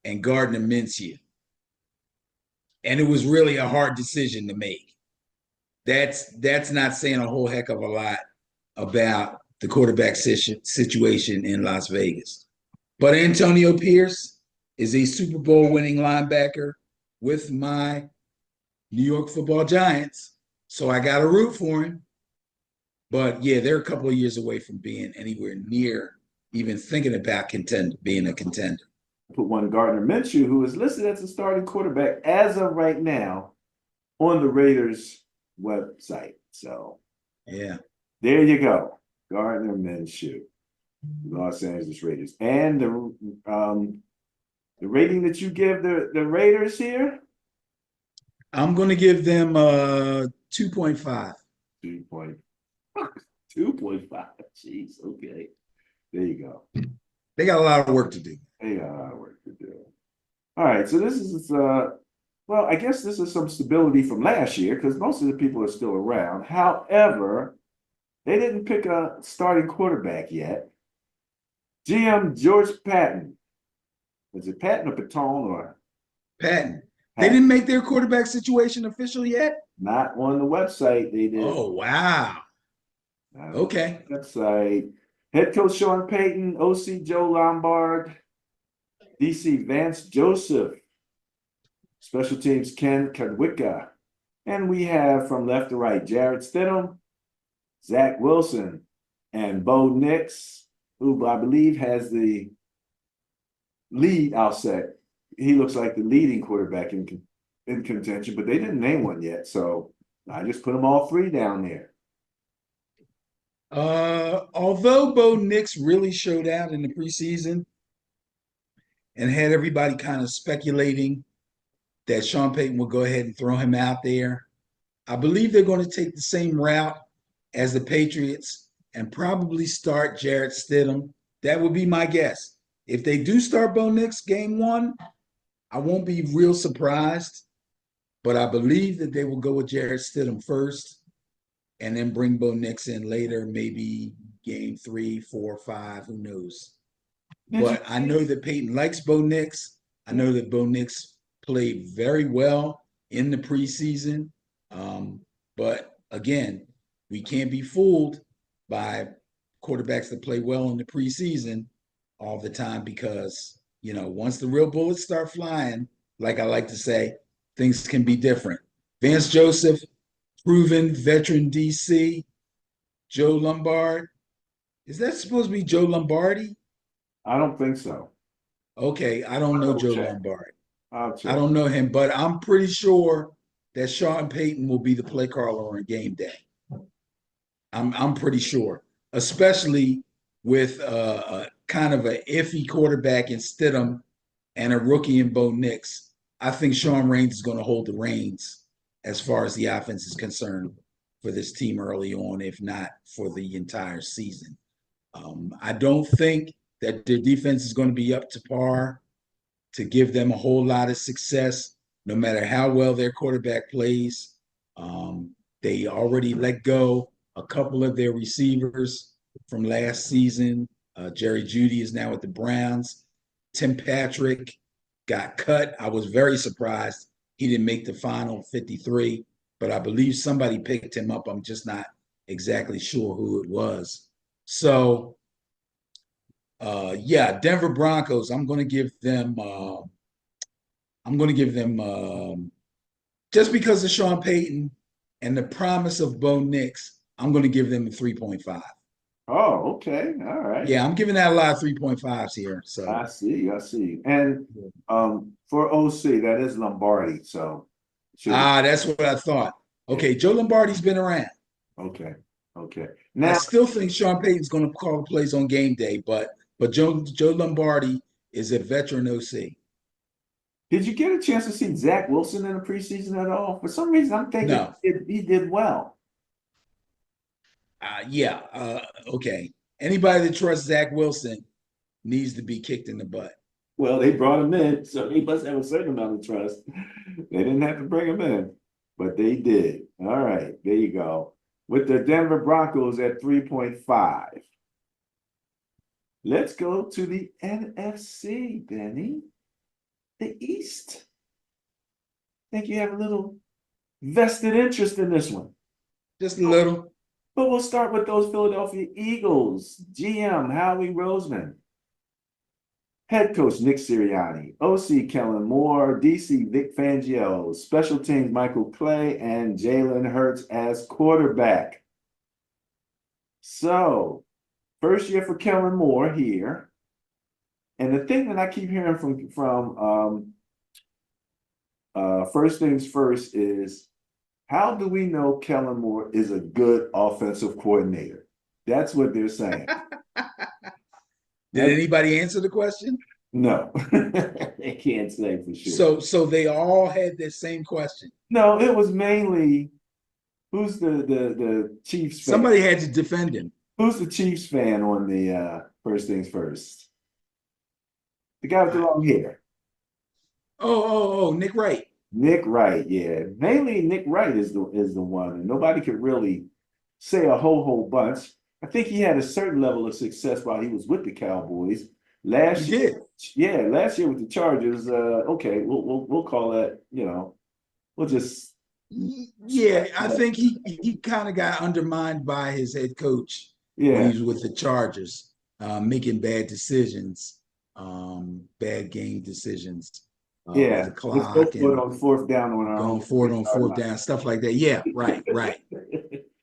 and Gardner Minshew. And it was really a hard decision to make. That's not saying a whole heck of a lot about the quarterback situation in Las Vegas. But Antonio Pierce is a Super Bowl winning linebacker with my New York Football Giants. So I got to root for him. But yeah, they're a couple of years away from being anywhere near even thinking about being a contender. Put one Gardner Minshew, who is listed as a starting quarterback as of right now on the Raiders website. So yeah, there you go. Gardner Minshew, Los Angeles Raiders. And the rating that you give the Raiders here? I'm going to give them 2.5. 2.5. Jeez, okay. There you go. They got a lot of work to do. They got a lot of work to do. All right, so this is well, I guess this is some stability from last year because most of the people are still around. However, they didn't pick a starting quarterback yet. GM George Patton. Is it Patton or Patton or Patton? They didn't make their quarterback situation official yet? Not on the website. They did. Oh, wow. Okay. Website. Head coach Sean Payton, OC Joe Lombard, DC Vance Joseph, special teams Ken Kadwicka. And we have from left to right Jarrett Stidham, Zach Wilson, and Bo Nix, who I believe has the lead outset. He looks like the leading quarterback in contention, but they didn't name one yet. So I just put them all three down there. Although Bo Nix really showed out in the preseason and had everybody kind of speculating that Sean Payton would go ahead and throw him out there, I believe they're going to take the same route as the Patriots and probably start Jarrett Stidham. That would be my guess. If they do start Bo Nix game one, I won't be real surprised, but I believe that they will go with Jarrett Stidham first and then bring Bo Nix in later, maybe game 3, 4, 5, who knows. But I know that Peyton likes Bo Nix. I know that Bo Nix played very well in the preseason. But again, we can't be fooled by quarterbacks that play well in the preseason all the time because, once the real bullets start flying, like I like to say, things can be different. Vance Joseph, proven veteran DC, Joe Lombard. Is that supposed to be Joe Lombardi? I don't think so. Okay, I don't know Joe Lombardi. I don't know him, but I'm pretty sure that Sean Payton will be the play caller on game day. I'm pretty sure, especially with a kind of an iffy quarterback in Stidham and a rookie in Bo Nix. I think Sean Raines is going to hold the reins as far as the offense is concerned for this team early on, if not for the entire season. I don't think that their defense is going to be up to par to give them a whole lot of success, no matter how well their quarterback plays. They already let go a couple of their receivers from last season. Jerry Jeudy is now with the Browns. Tim Patrick got cut. I was very surprised he didn't make the final 53, but I believe somebody picked him up. I'm just not exactly sure who it was. So, yeah, Denver Broncos. I'm going to give them. Just because of Sean Payton and the promise of Bo Nix. I'm going to give them a 3.5. Oh, okay. All right. Yeah, I'm giving out a lot of 3.5s here. So I see. And for OC, that is Lombardi. So that's what I thought. Okay, Joe Lombardi's been around. okay. I Now, still think Sean Payton's going to call the plays on game day, but Joe Lombardi is a veteran OC. did you get a chance to see Zach Wilson in the preseason at all? For some reason, I'm thinking No. he did well. Okay. Anybody that trusts Zach Wilson needs to be kicked in the butt. Well, they brought him in, so he must have a certain amount of trust. They didn't have to bring him in, but they did. All right, there you go. With the Denver Broncos at 3.5. Let's go to the NFC, Benny. The East. I think you have a little vested interest in this one. Just a little. But we'll start with those Philadelphia Eagles. GM Howie Roseman. Head coach Nick Sirianni. OC Kellen Moore. DC Vic Fangio. Special teams Michael Clay and Jalen Hurts as quarterback. So, first year for Kellen Moore here. And the thing that I keep hearing from First Things First is, how do we know Kellen Moore is a good offensive coordinator? That's what they're saying. Did anybody answer the question? No, they can't say for sure. So they all had the same question. No, it was mainly who's the Chiefs fan? Somebody had to defend him. Who's the Chiefs fan on the First Things First? The guy with the long hair. Oh, Nick Wright. Nick Wright, yeah. Mainly Nick Wright is the one, and nobody could really say a whole bunch. I think he had a certain level of success while he was with the Cowboys. Last year with the Chargers. Okay, we'll call that. We'll just. Yeah, I think he kind of got undermined by his head coach when he was with the Chargers, making bad decisions, bad game decisions. The clock and on fourth down on our going forward on fourth down, stuff like that. Yeah, right.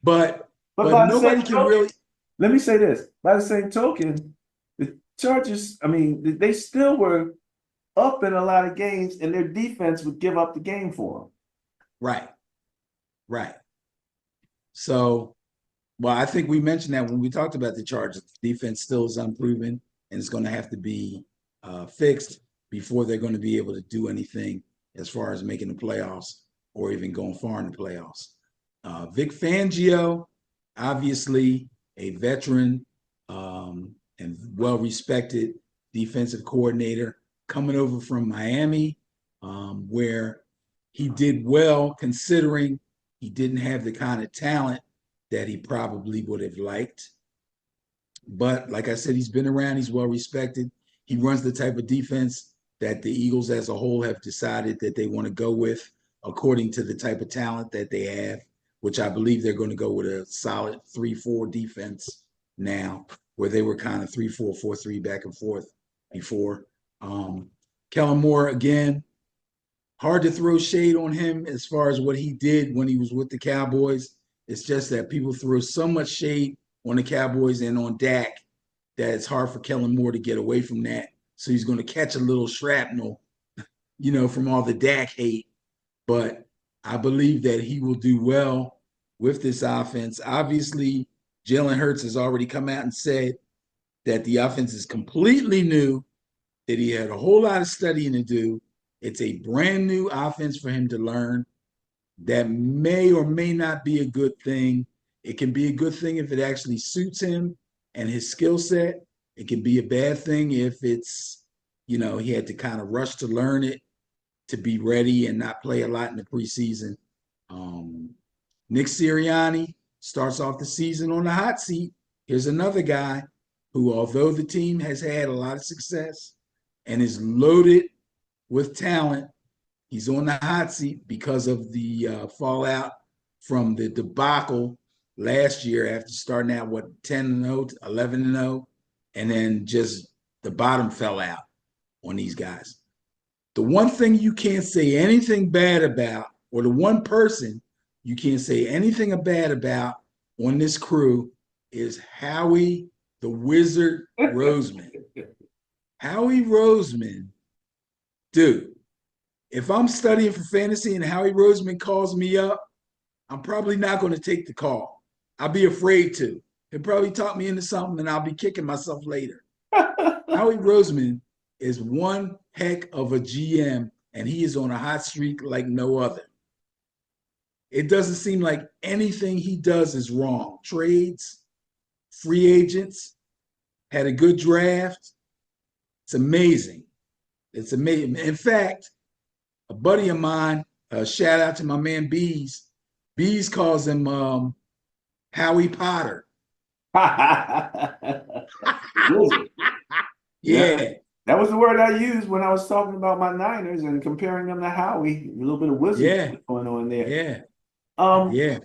But by nobody can really. Let me say this. By the same token, the Chargers, I mean, they still were up in a lot of games, and their defense would give up the game for them. Right. So, well, I think we mentioned that when we talked about the Chargers. The defense still is unproven, and it's going to have to be fixed before they're going to be able to do anything as far as making the playoffs or even going far in the playoffs. Vic Fangio, obviously a veteran and well-respected defensive coordinator coming over from Miami, where he did well considering he didn't have the kind of talent that he probably would have liked. But like I said, he's been around, he's well-respected. He runs the type of defense that the Eagles as a whole have decided that they want to go with according to the type of talent that they have, which I believe they're going to go with a solid 3-4 defense now, where they were kind of 3-4, 4-3 back and forth before. Kellen Moore, again, hard to throw shade on him as far as what he did when he was with the Cowboys. It's just that people throw so much shade on the Cowboys and on Dak that it's hard for Kellen Moore to get away from that. So he's going to catch a little shrapnel, from all the Dak hate. But I believe that he will do well with this offense. Obviously, Jalen Hurts has already come out and said that the offense is completely new, that he had a whole lot of studying to do. It's a brand new offense for him to learn. That may or may not be a good thing. It can be a good thing if it actually suits him and his skill set. It can be a bad thing if it's, he had to kind of rush to learn it to be ready and not play a lot in the preseason. Nick Sirianni starts off the season on the hot seat. Here's another guy who, although the team has had a lot of success and is loaded with talent, he's on the hot seat because of the fallout from the debacle last year after starting out, 10-0, 11-0, and then just the bottom fell out on these guys. The one thing you can't say anything bad about, or the one person you can't say anything bad about on this crew, is Howie the Wizard Roseman. Howie Roseman, dude, if I'm studying for fantasy and Howie Roseman calls me up, I'm probably not going to take the call. I'll be afraid to. He'll probably talk me into something and I'll be kicking myself later. Howie Roseman is one heck of a GM, and he is on a hot streak like no other. It doesn't seem like anything he does is wrong. Trades, free agents, had a good draft. It's amazing. It's amazing. In fact, a buddy of mine, shout out to my man Bees. Bees calls him Howie Potter. Yeah. That was the word I used when I was talking about my Niners and comparing them to Howie. A little bit of wisdom going on there. Yeah.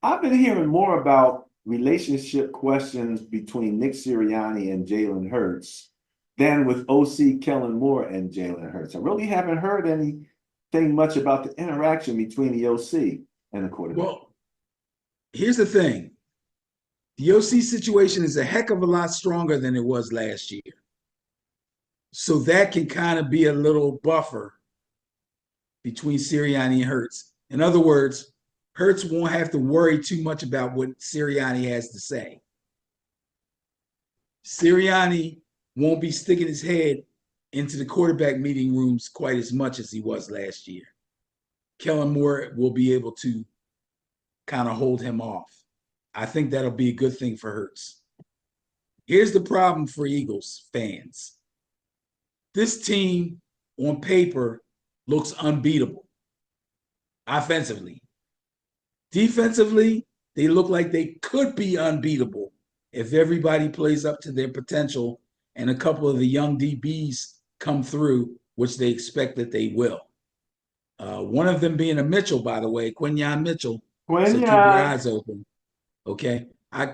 I've been hearing more about relationship questions between Nick Sirianni and Jalen Hurts than with OC Kellen Moore and Jalen Hurts. I really haven't heard anything much about the interaction between the OC and the quarterback. Well, here's the thing. The OC situation is a heck of a lot stronger than it was last year. So that can kind of be a little buffer between Sirianni and Hurts. In other words, Hurts won't have to worry too much about what Sirianni has to say. Sirianni won't be sticking his head into the quarterback meeting rooms quite as much as he was last year. Kellen Moore will be able to kind of hold him off. I think that'll be a good thing for Hurts. Here's the problem for Eagles fans. This team on paper looks unbeatable offensively. Defensively, they look like they could be unbeatable if everybody plays up to their potential and a couple of the young DBs come through, which they expect that they will. One of them being a Mitchell, by the way, Quinyon Mitchell. So keep your eyes open. Okay. I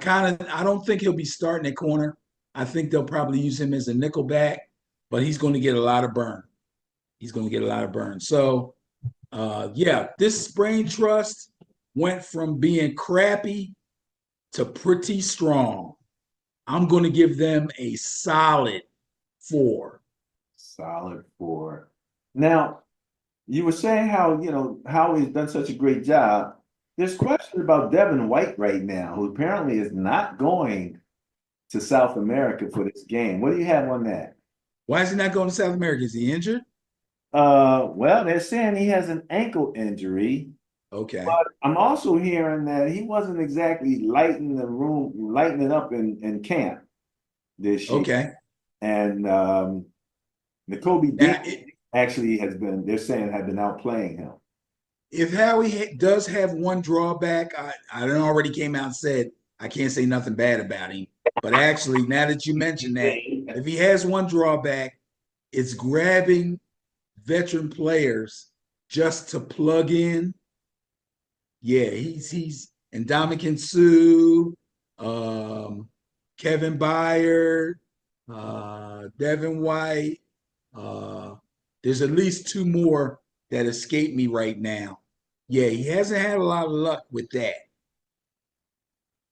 don't think he'll be starting at corner. I think they'll probably use him as a nickel back, but he's going to get a lot of burn. So, this brain trust went from being crappy to pretty strong. I'm going to give them a solid 4. Solid 4. Now, you were saying how, Howie's done such a great job. There's questions about Devin White right now, who apparently is not going to South America for this game. What do you have on that? Why is he not going to South America? Is he injured? Well, they're saying he has an ankle injury. Okay. But I'm also hearing that he wasn't exactly lighting it up in camp this year. Okay. And N'Kobe Dean actually had been outplaying him. If Howie does have one drawback, I already came out and said I can't say nothing bad about him. But actually, now that you mentioned that, if he has one drawback, it's grabbing veteran players just to plug in. Yeah, he's Ndamukong Suh, Kevin Byard, Devin White. There's at least 2 more that escape me right now. Yeah, he hasn't had a lot of luck with that.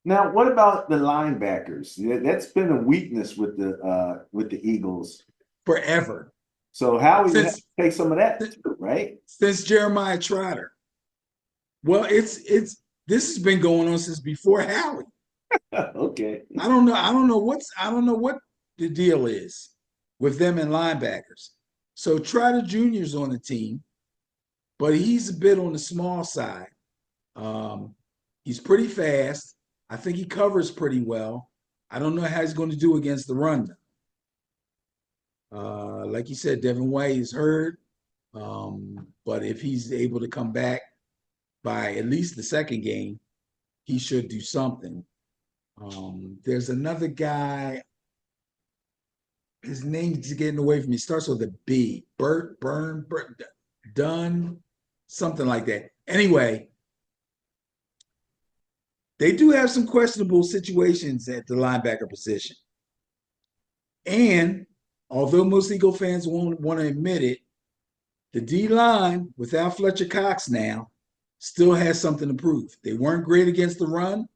Now, what about the linebackers? That's been a weakness with the Eagles Forever. So Howie would have to take some of that too, right? Since Jeremiah Trotter. Well, this has been going on since before Howie. Okay. I don't know what the deal is with them and linebackers. So Trotter Jr.'s on the team, but he's a bit on the small side. He's pretty fast. I think he covers pretty well. I don't know how he's going to do against the run. Like you said, Devin White is hurt. But if he's able to come back by at least the second game, he should do something. There's another guy. His name's getting away from me. Starts with a B. Burt, Dunn, something like that. Anyway, they do have some questionable situations at the linebacker position. And although most Eagle fans won't want to admit it, the D-line, without Fletcher Cox now, still has something to prove. They weren't great against the run.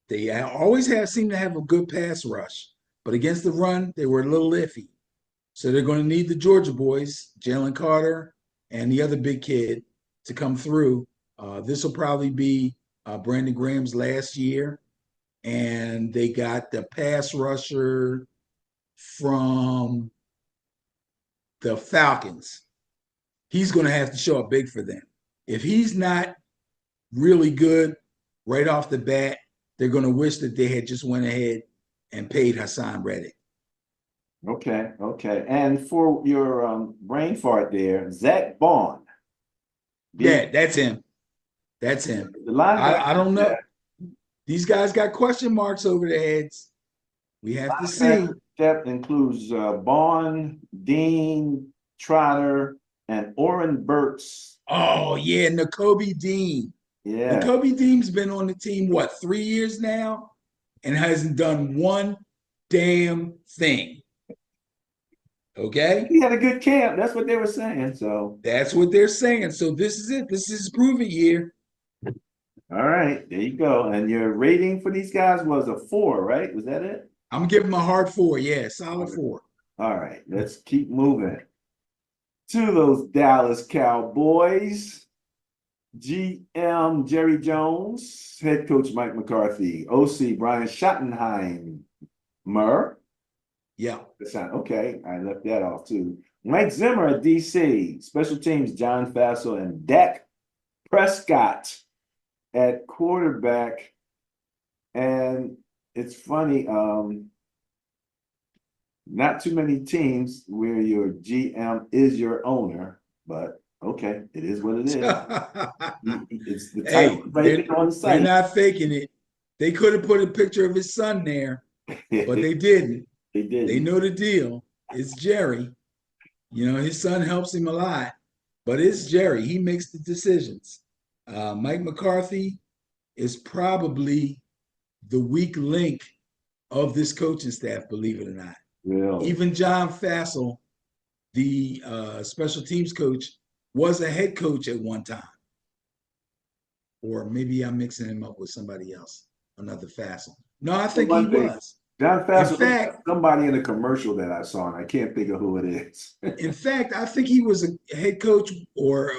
They always seem to have a good pass rush. But against the run, they were a little iffy. So they're going to need the Georgia boys, Jalen Carter and the other big kid, to come through. This will probably be Brandon Graham's last year. And they got the pass rusher from the Falcons. He's going to have to show up big for them. If he's not really good right off the bat, they're going to wish that they had just went ahead and paid Hassan Reddick. Okay. And for your brain fart there, Zach Bond. Yeah, that's him. That's him. The linebacker, I don't know. These guys got question marks over their heads. We have to see. Depth includes Bond, Dean, Trotter, and Oren Burks. Oh, yeah, N'Kobe Dean. Yeah. N'Kobe Dean's been on the team, 3 years now, and hasn't done one damn thing. Okay? He had a good camp. That's what they were saying. So that's what they're saying. So this is it. This is prove it year. All right, there you go. And your rating for these guys was a 4, right? Was that it? I'm giving them a hard 4. Yeah, solid 4. All right, let's keep moving to those Dallas Cowboys. GM Jerry Jones, head coach Mike McCarthy, OC Brian Schottenheimer. Yeah. Okay, I left that off too. Mike Zimmer at DC, special teams John Fassel and Dak Prescott at quarterback. And it's funny, not too many teams where your GM is your owner, but okay, it is what it is. It's the type right on the site. They're not faking it. They could have put a picture of his son there, but they didn't. They did. They know the deal. It's Jerry. You know, his son helps him a lot, but it's Jerry. He makes the decisions. Mike McCarthy is probably the weak link of this coaching staff, believe it or not. Really? Even John Fassel, the special teams coach, was a head coach at one time. Or maybe I'm mixing him up with somebody else, another Fassel. No, I think he was. John Fassel, in fact, somebody in a commercial that I saw, and I can't think of who it is. In fact, I think he was a head coach or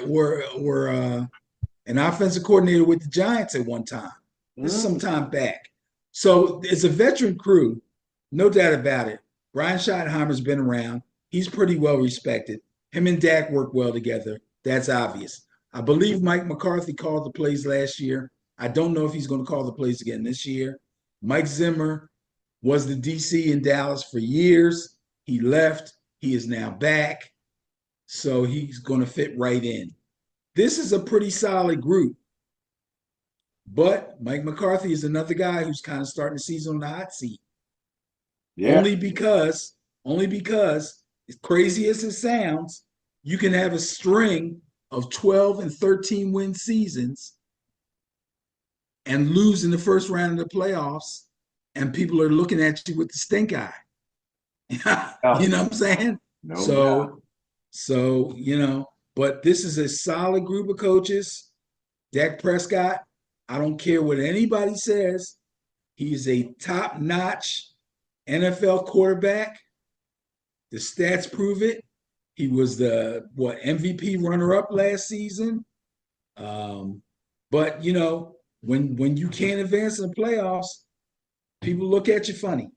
an offensive coordinator with the Giants at one time. This is some time back. So it's a veteran crew, no doubt about it. Brian Schottenheimer's been around. He's pretty well respected. Him and Dak work well together. That's obvious. I believe Mike McCarthy called the plays last year. I don't know if he's going to call the plays again this year. Mike Zimmer was the DC in Dallas for years. He left. He is now back. So he's going to fit right in. This is a pretty solid group. But Mike McCarthy is another guy who's kind of starting the season on the hot seat. Yeah. Only because, as crazy as it sounds, you can have a string of 12 and 13 win seasons and lose in the first round of the playoffs, and people are looking at you with the stink eye. You know what I'm saying? No. So, you know, but this is a solid group of coaches. Dak Prescott, I don't care what anybody says. He's a top-notch NFL quarterback. The stats prove it. He was the MVP runner-up last season. But you know, when you can't advance in the playoffs, people look at you funny.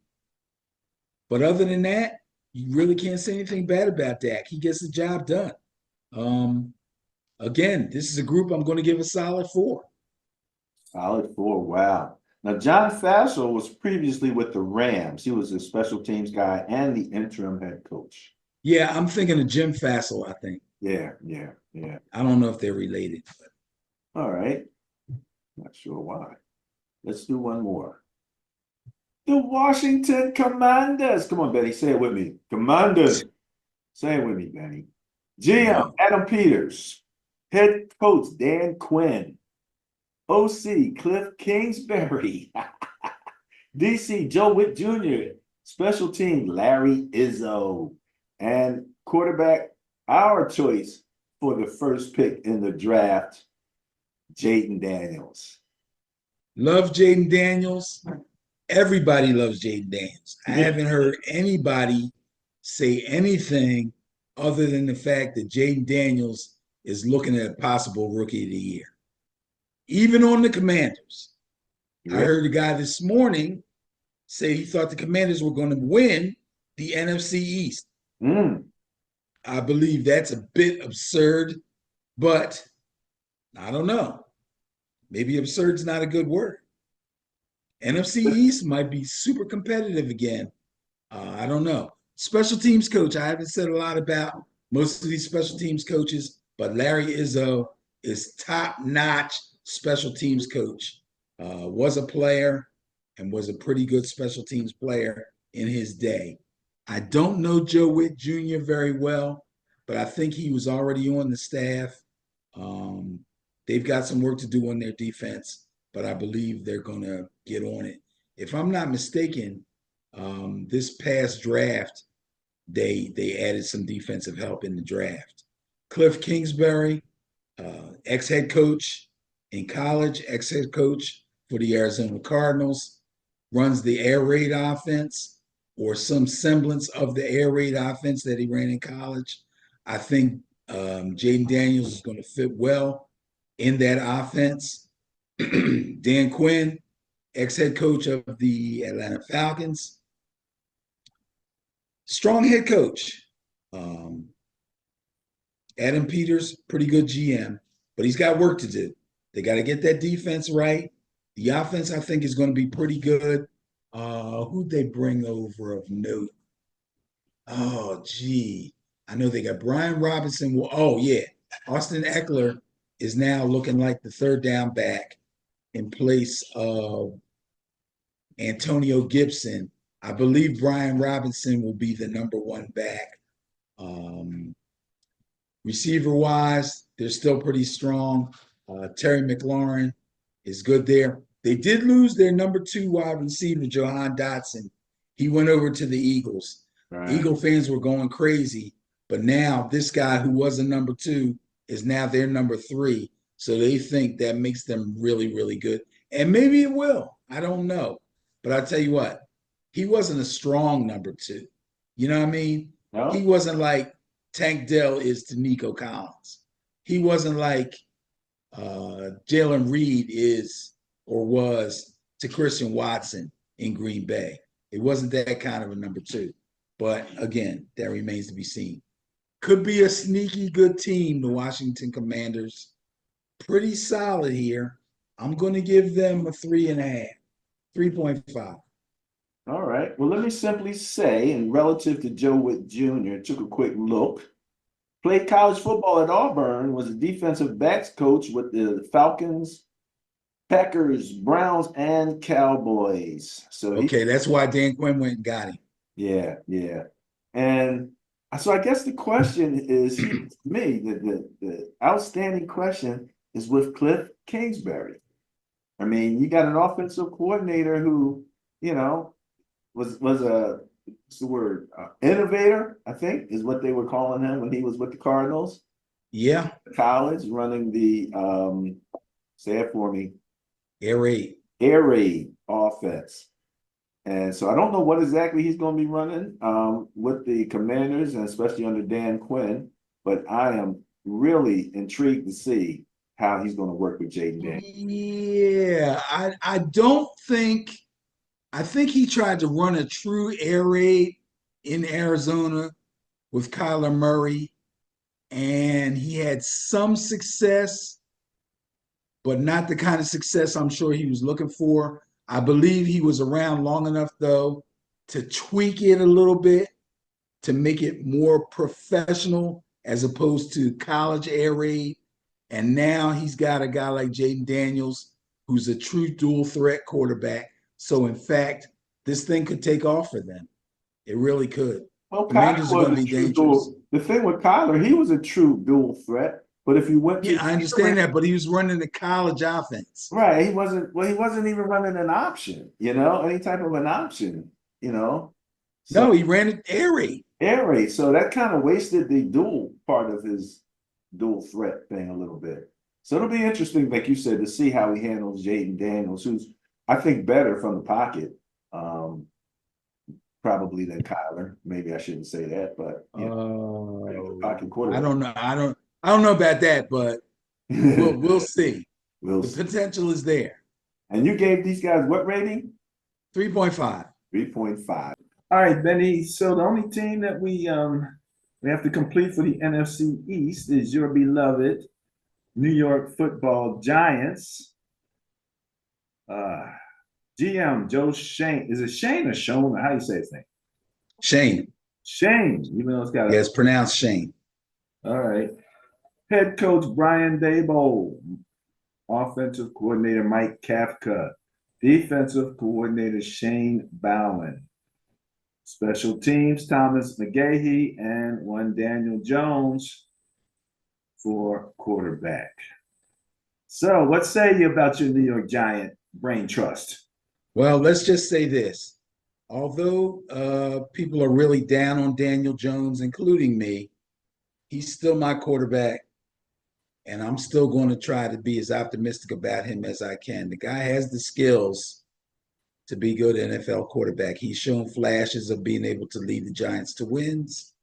But other than that, you really can't say anything bad about Dak. He gets the job done. Again, this is a group I'm going to give a solid 4. Solid 4. Wow. Now, John Fassel was previously with the Rams. He was a special teams guy and the interim head coach. Yeah, I'm thinking of Jim Fassel, I think. Yeah, yeah, yeah. I don't know if they're related. All right. Not sure why. Let's do one more. The Washington Commanders. Come on, Benny, say it with me. Commanders. Say it with me, Benny. GM Adam Peters. Head coach Dan Quinn. OC Cliff Kingsbury. DC Joe Witt Jr. Special team Larry Izzo. And quarterback, our choice for the first pick in the draft, Jaden Daniels. Love Jaden Daniels. Everybody loves Jaden Daniels. I haven't heard anybody say anything other than the fact that Jaden Daniels is looking at a possible rookie of the year. Even on the Commanders. I heard a guy this morning say he thought the Commanders were going to win the NFC East. I believe that's a bit absurd, but I don't know. Maybe absurd's not a good word. NFC East might be super competitive again. I don't know. Special teams coach, I haven't said a lot about most of these special teams coaches, but Larry Izzo is top-notch special teams coach. Was a player and was a pretty good special teams player in his day. I don't know Joe Witt Jr. very well, but I think he was already on the staff. They've got some work to do on their defense, but I believe they're going to get on it. If I'm not mistaken, this past draft, they added some defensive help in the draft. Cliff Kingsbury, ex-head coach in college, ex-head coach for the Arizona Cardinals, runs the air raid offense or some semblance of the air raid offense that he ran in college. I think Jaden Daniels is going to fit well in that offense. Dan Quinn, ex-head coach of the Atlanta Falcons. Strong head coach. Adam Peters, pretty good GM, but he's got work to do. They got to get that defense right. The offense, I think, is going to be pretty good. Who'd they bring over of note? Oh, gee. I know they got Brian Robinson. Oh, yeah. Austin Eckler is now looking like the third down back in place of Antonio Gibson. I believe Brian Robinson will be the number one back. Receiver-wise, they're still pretty strong. Terry McLaurin is good there. They did lose their number 2 wide receiver, Jahan Dotson. He went over to the Eagles. Right. Eagle fans were going crazy, but now this guy who was a number 2 is now their number 3. So they think that makes them really, really good. And maybe it will. I don't know. But I'll tell you what, he wasn't a strong number 2. You know what I mean? No. He wasn't like Tank Dell is to Nico Collins. He wasn't like Jalen Reed is or was to Christian Watson in Green Bay. It wasn't that kind of a number 2. But again, that remains to be seen. Could be a sneaky good team, the Washington Commanders. Pretty solid here. I'm going to give them a 3.5, 3.5. All right. Well, let me simply say, and relative to Joe Witt Jr., took a quick look. Played college football at Auburn, was a defensive backs coach with the Falcons, Packers, Browns, and Cowboys. So okay, that's why Dan Quinn went and got him. Yeah, yeah. And so I guess the question is, to me, the outstanding question is with Cliff Kingsbury. I mean, you got an offensive coordinator who, you know, was a what's the word? Innovator, I think, is what they were calling him when he was with the Cardinals. Yeah. College, running the say it for me. Air raid offense. And so I don't know what exactly he's going to be running with the Commanders, and especially under Dan Quinn, but I am really intrigued to see how he's going to work with Jaden Daniels. Yeah, I think he tried to run a true air raid in Arizona with Kyler Murray, and he had some success, but not the kind of success I'm sure he was looking for. I believe he was around long enough, though, to tweak it a little bit to make it more professional as opposed to college air raid. And now he's got a guy like Jaden Daniels, who's a true dual threat quarterback. So, in fact, this thing could take off for them. It really could. Well, Commanders Kyler are going to was a be true dangerous. dual. The thing with Kyler, he was a true dual threat. But if you went to Yeah, I understand that, but he was running the college offense. right, he wasn't. Well, he wasn't even running an option. Any type of an option. So No, he ran it air raid. air raid. So that kind of wasted the dual part of his dual threat thing a little bit. So it'll be interesting, like you said, to see how he handles Jaden Daniels, who's I think better from the pocket, probably than Kyler. Maybe I shouldn't say that, but pocket I quarterback. don't know. I don't know about that, but we'll see. We'll The see. potential is there. And you gave these guys what rating? 3.5. 3.5. All right, Benny. So the only team that we have to complete for the NFC East is your beloved New York Football Giants. GM Joe Shane. Is it Shane or Shone? Or how do you say his name? Shane. Shane, even though it's got a. Yeah, it's pronounced Shane. All right. Head coach Brian Daboll. Offensive coordinator Mike Kafka. Defensive coordinator Shane Bowen. Special teams Thomas McGahee and one Daniel Jones for quarterback. So what say you about your New York Giant brain trust? Well, let's just say this. Although people are really down on Daniel Jones, including me, he's still my quarterback, and I'm still going to try to be as optimistic about him as I can. The guy has the skills to be good NFL quarterback. He's shown flashes of being able to lead the Giants to wins,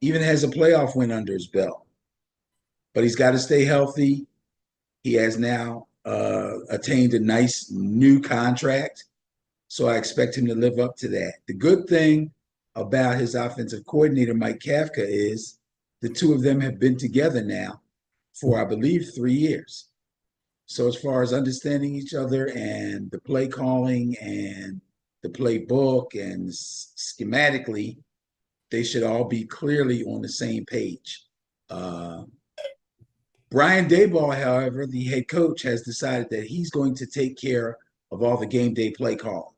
even has a playoff win under his belt. But he's got to stay healthy. He has now attained a nice new contract, so I expect him to live up to that. The good thing about his offensive coordinator, Mike Kafka, is the two of them have been together now for, I believe, 3 years. So as far as understanding each other and the play calling and the playbook and schematically, they should all be clearly on the same page. Brian Daboll, however, the head coach, has decided that he's going to take care of all the game day play call.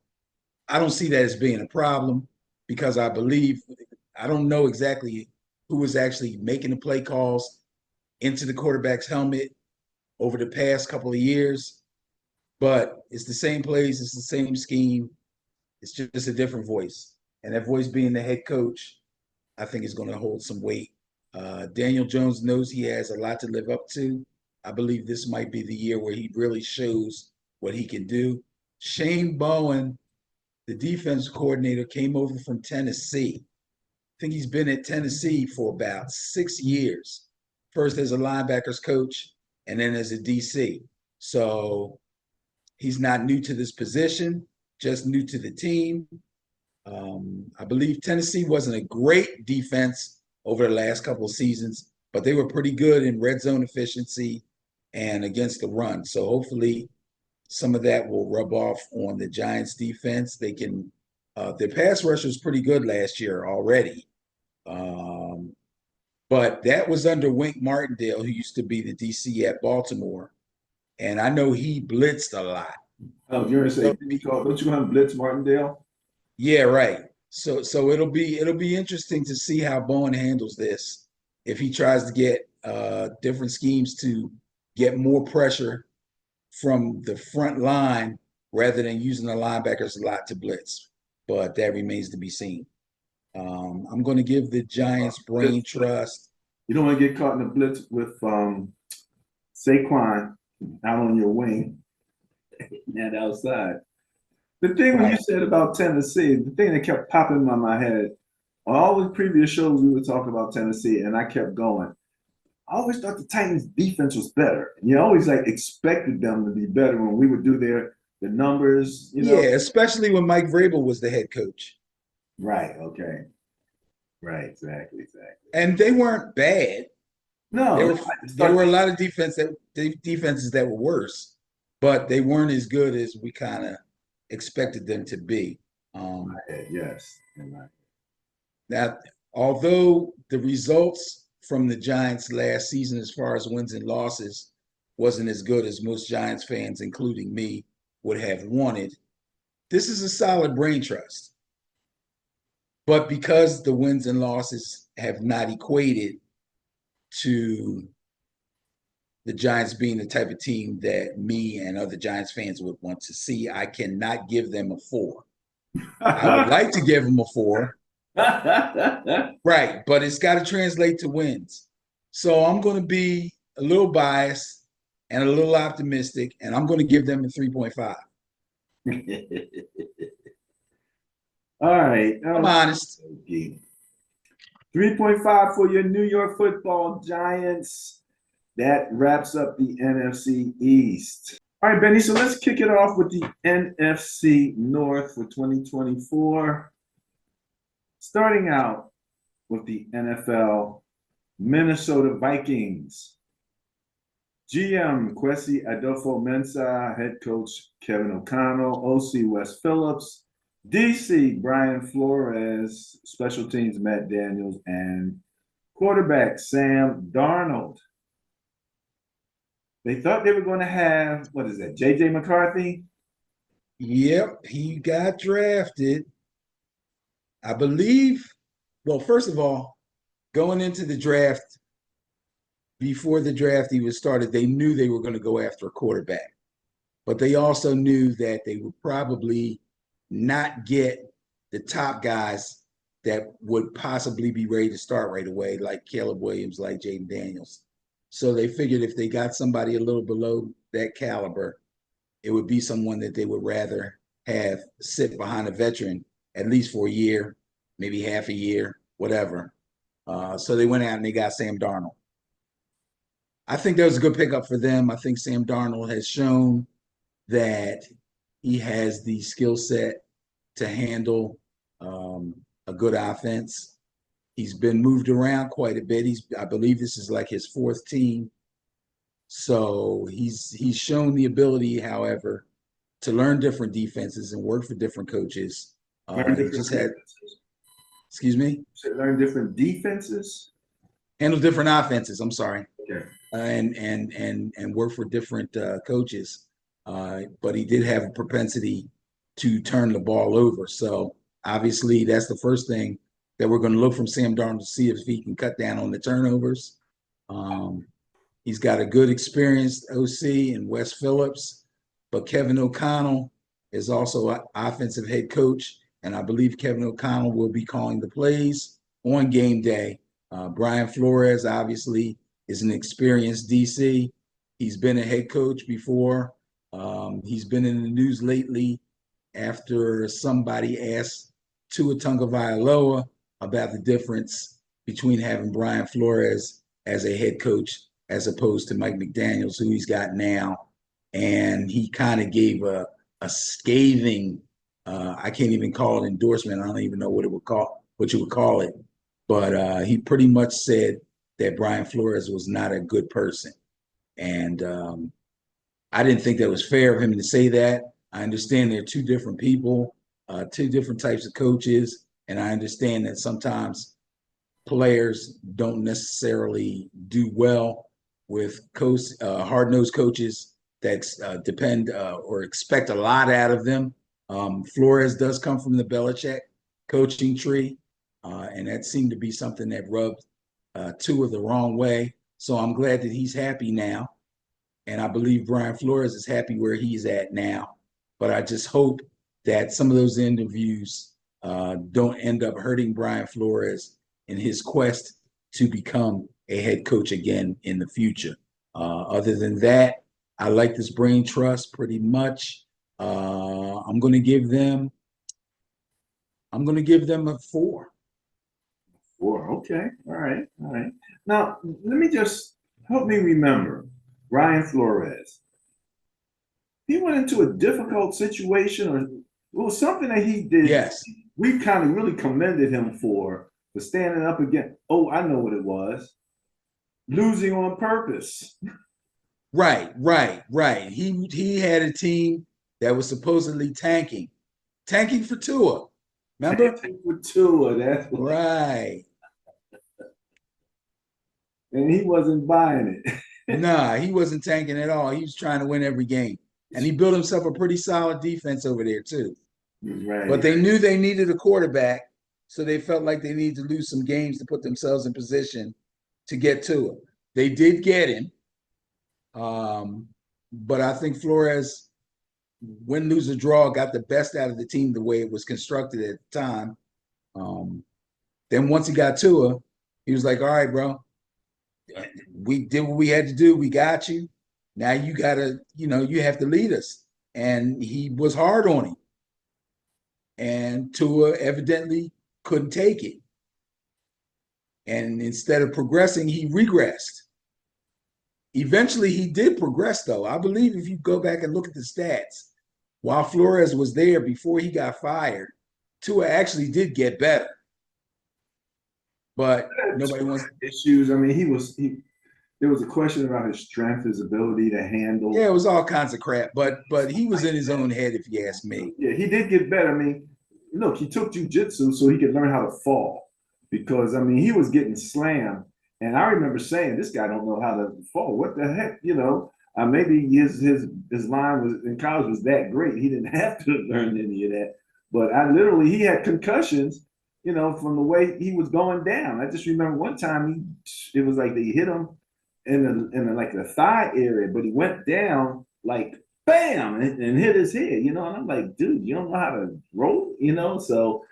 I don't see that as being a problem because I don't know exactly who was actually making the play calls into the quarterback's helmet over the past couple of years, but it's the same plays, it's the same scheme, it's just a different voice. And that voice being the head coach, I think is going to hold some weight. Daniel Jones knows he has a lot to live up to. I believe this might be the year where he really shows what he can do. Shane Bowen, the defense coordinator, came over from Tennessee. I think he's been at Tennessee for about 6 years. First as a linebackers coach and then as a DC. So he's not new to this position, just new to the team. I believe Tennessee wasn't a great defense over the last couple of seasons, but they were pretty good in red zone efficiency and against the run. So hopefully some of that will rub off on the Giants defense. They can, their pass rush was pretty good last year already. But that was under Wink Martindale, who used to be the DC at Baltimore. And I know he blitzed a lot. Oh, you're gonna say, don't you want to blitz Martindale? Yeah, right. So it'll be interesting to see how Bowen handles this. If he tries to get different schemes to get more pressure from the front line rather than using the linebackers a lot to blitz. But that remains to be seen. I'm going to give the Giants brain trust. You don't want to get caught in the blitz with Saquon out on your wing and outside. The thing when you said about Tennessee, the thing that kept popping in my head, on all the previous shows we were talking about Tennessee, and I kept going. I always thought the Titans' defense was better. You always expected them to be better when we would do the numbers. Yeah, especially when Mike Vrabel was the head coach. Right. Okay. Right. Exactly. And they weren't bad. No, there were a lot of defenses that were worse, but they weren't as good as we kind of expected them to be. Yes. Now, although the results from the Giants last season, as far as wins and losses, wasn't as good as most Giants fans, including me, would have wanted, this is a solid brain trust. But because the wins and losses have not equated to the Giants being the type of team that me and other Giants fans would want to see, I cannot give them a 4. I would like to give them a 4. Right, but it's got to translate to wins. So I'm going to be a little biased and a little optimistic, and I'm going to give them a 3.5. All right. I'm honest. 3.5 for your New York Football Giants. That wraps up the NFC East. All right, Benny, so let's kick it off with the NFC North for 2024. Starting out with the NFL Minnesota Vikings. GM Kwesi Adolfo-Mensah, head coach Kevin O'Connell, OC Wes Phillips, DC Brian Flores, special teams Matt Daniels, and quarterback Sam Darnold. They thought they were going to have, what is that, J.J. McCarthy? Yep, he got drafted. I believe, well, first of all, going into the draft, before the draft even started, they knew they were going to go after a quarterback. But they also knew that they would probably not get the top guys that would possibly be ready to start right away, like Caleb Williams, like Jaden Daniels. So they figured if they got somebody a little below that caliber, it would be someone that they would rather have sit behind a veteran at least for a year, maybe half a year, whatever. So they went out and they got Sam Darnold. I think that was a good pickup for them. I think Sam Darnold has shown that he has the skill set to handle a good offense. He's been moved around quite a bit. I believe this is like his 4th team. So he's shown the ability, however, to learn different defenses and work for different coaches. He just had, excuse me? Learn different defenses? Handle different offenses, I'm sorry. Okay. And work for different coaches. But he did have a propensity to turn the ball over. So obviously that's the first thing that we're going to look from Sam Darnold to see if he can cut down on the turnovers. He's got a good experienced OC in Wes Phillips, but Kevin O'Connell is also an offensive head coach, and I believe Kevin O'Connell will be calling the plays on game day. Brian Flores obviously is an experienced DC. He's been a head coach before. He's been in the news lately after somebody asked Tua Tagovailoa about the difference between having Brian Flores as a head coach as opposed to Mike McDaniels, who he's got now. And he kind of gave a scathing, I can't even call it endorsement. I don't even know what you would call it. But he pretty much said that Brian Flores was not a good person. And I didn't think that was fair of him to say that. I understand they're two different people, two different types of coaches. And I understand that sometimes players don't necessarily do well with hard-nosed coaches that depend or expect a lot out of them. Flores does come from the Belichick coaching tree, and that seemed to be something that rubbed Tua the wrong way. So I'm glad that he's happy now, and I believe Brian Flores is happy where he's at now. But I just hope that some of those interviews don't end up hurting Brian Flores in his quest to become a head coach again in the future. Other than that, I like this brain trust pretty much. I'm going to give them a 4. 4, okay. All right. Now, let me just help me remember. Brian Flores. He went into a difficult situation, or it was something that he did. Yes. We kind of really commended him for standing up again. Oh, I know what it was. Losing on purpose. Right. He had a team that was supposedly tanking for Tua. Remember? Tanking for Tua, that's right. And he wasn't buying it. Nah, he wasn't tanking at all. He was trying to win every game. And he built himself a pretty solid defense over there, too. Right. But they knew they needed a quarterback, so they felt like they needed to lose some games to put themselves in position to get to him. They did get him. But I think Flores, win, lose, or draw, got the best out of the team the way it was constructed at the time. Then once he got Tua, he was like, all right, bro, we did what we had to do. We got you. Now you got to, you have to lead us. And he was hard on him. And Tua evidently couldn't take it. And instead of progressing, he regressed. Eventually, he did progress, though. I believe if you go back and look at the stats, while Flores was there before he got fired, Tua actually did get better. But nobody wants issues. I mean, there was a question about his strength, his ability to handle. Yeah, it was all kinds of crap, but he was in his own head, if you ask me. Yeah, he did get better. I mean, look, he took jiu-jitsu so he could learn how to fall. Because I mean, he was getting slammed. And I remember saying, this guy don't know how to fall. What the heck? Maybe his line was in college was that great. He didn't have to learn any of that. But he had concussions, from the way he was going down. I just remember one time it was like they hit him in the thigh area, but he went down like bam and hit his head, and I'm like, dude, you don't know how to roll, so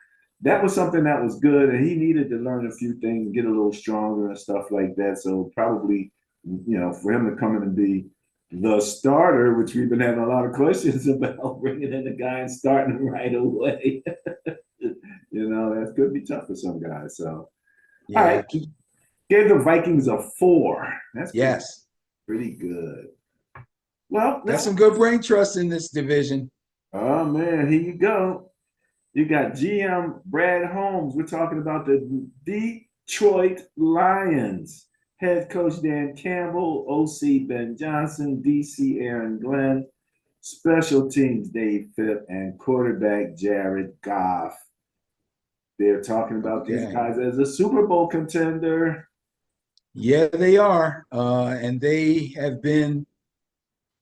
that was something that was good, and he needed to learn a few things, get a little stronger and stuff like that. So probably, for him to come in and be the starter, which we've been having a lot of questions about, bringing in the guy and starting him right away, that could be tough for some guys. So, yeah. All right, gave the Vikings a 4. That's pretty good. Well, that's some good brain trust in this division. Oh man, here you go. You got GM Brad Holmes. We're talking about the Detroit Lions. Head coach Dan Campbell, OC Ben Johnson, DC Aaron Glenn, special teams Dave Phipp, and quarterback Jared Goff. They're talking about these guys as a Super Bowl contender. Yeah, they are. And they have been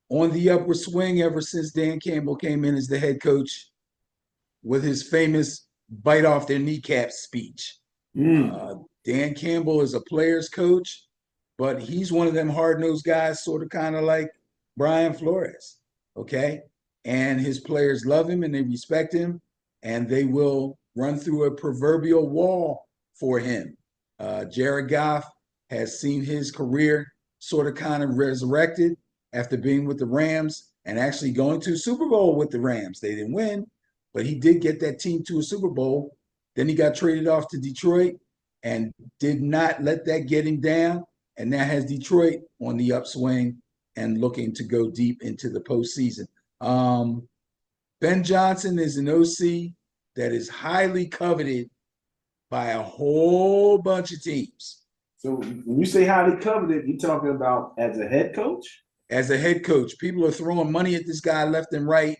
on the upward swing ever since Dan Campbell came in as the head coach with his famous bite off their kneecaps speech. Dan Campbell is a player's coach, but he's one of them hard-nosed guys, sort of kind of like Brian Flores, okay? And his players love him and they respect him, and they will run through a proverbial wall for him. Jared Goff has seen his career sort of kind of resurrected after being with the Rams and actually going to a Super Bowl with the Rams. They didn't win, but he did get that team to a Super Bowl. Then he got traded off to Detroit and did not let that get him down. And now has Detroit on the upswing and looking to go deep into the postseason. Ben Johnson is an OC that is highly coveted by a whole bunch of teams. So when you say highly coveted, you're talking about as a head coach? As a head coach, people are throwing money at this guy left and right,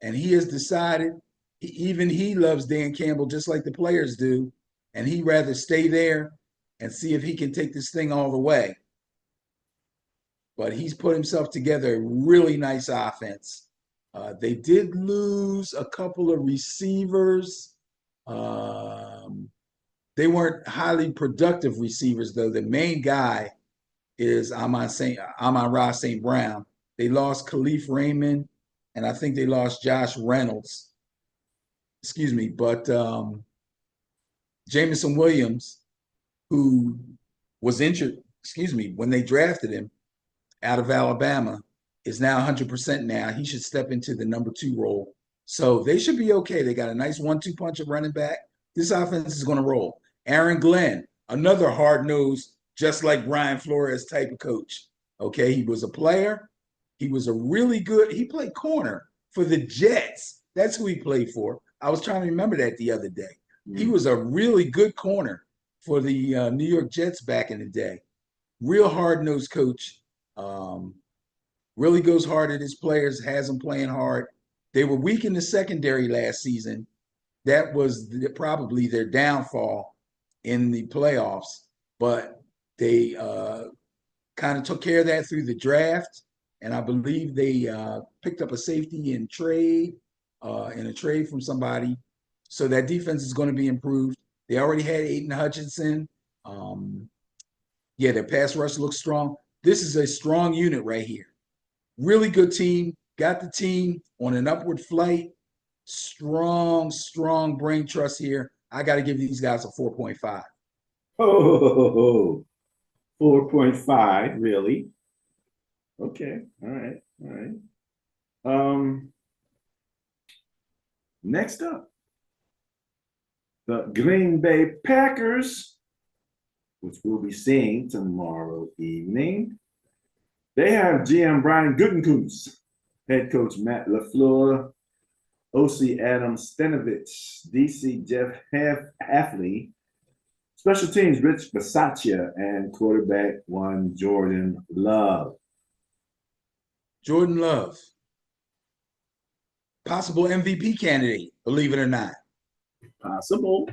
and he has decided even he loves Dan Campbell just like the players do, and he'd rather stay there and see if he can take this thing all the way. But he's put himself together a really nice offense. They did lose a couple of receivers. They weren't highly productive receivers, though. The main guy is Amon-Ra St. Brown. They lost Khalif Raymond, and I think they lost Josh Reynolds. Excuse me, but Jameson Williams, who was injured, when they drafted him out of Alabama, is now 100% now. He should step into the number 2 role. So they should be okay. They got a nice 1-2 punch of running back. This offense is going to roll. Aaron Glenn, another hard-nosed, just like Brian Flores type of coach. Okay, he was a player. He was a really good, he played corner for the Jets. That's who he played for. I was trying to remember that the other day. He was a really good corner for the New York Jets back in the day. Real hard-nosed coach. Really goes hard at his players, has them playing hard. They were weak in the secondary last season. That was probably their downfall in the playoffs, but they kind of took care of that through the draft. And I believe they picked up a safety in a trade from somebody. So that defense is going to be improved. They already had Aiden Hutchinson. Their pass rush looks strong. This is a strong unit right here. Really good team. Got the team on an upward flight. Strong brain trust here. I got to give these guys a 4.5. Oh, 4.5, really? Okay, all right. Next up, the Green Bay Packers, which we'll be seeing tomorrow evening. They have GM Brian Gutekunst, head coach Matt LaFleur, OC Adam Stenovich, DC Jeff Hafley, special teams Rich Bisaccia, and quarterback one Jordan Love. Jordan Love, possible MVP candidate, believe it or not. Possible.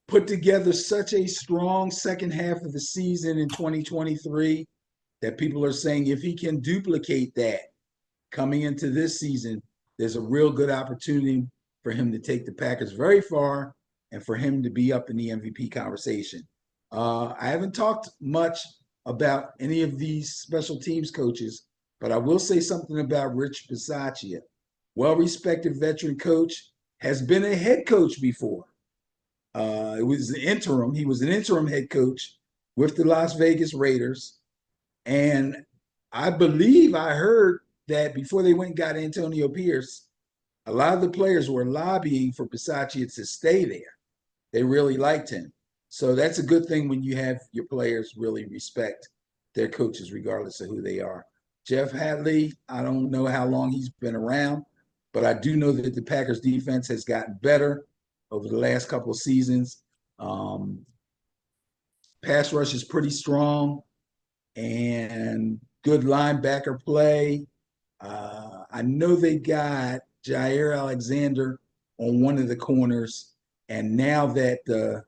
Put together such a strong second half of the season in 2023 that people are saying if he can duplicate that coming into this season, there's a real good opportunity for him to take the Packers very far and for him to be up in the MVP conversation. I haven't talked much about any of these special teams coaches, but I will say something about Rich Bisaccia. Well-respected veteran coach, has been a head coach before. It was an interim. He was an interim head coach with the Las Vegas Raiders. And I believe I heard that before they went and got Antonio Pierce, a lot of the players were lobbying for Bisaccia to stay there. They really liked him. So that's a good thing when you have your players really respect their coaches, regardless of who they are. Jeff Hadley, I don't know how long he's been around, but I do know that the Packers defense has gotten better over the last couple of seasons. Pass rush is pretty strong and good linebacker play. I know they got Jair Alexander on one of the corners, and now that the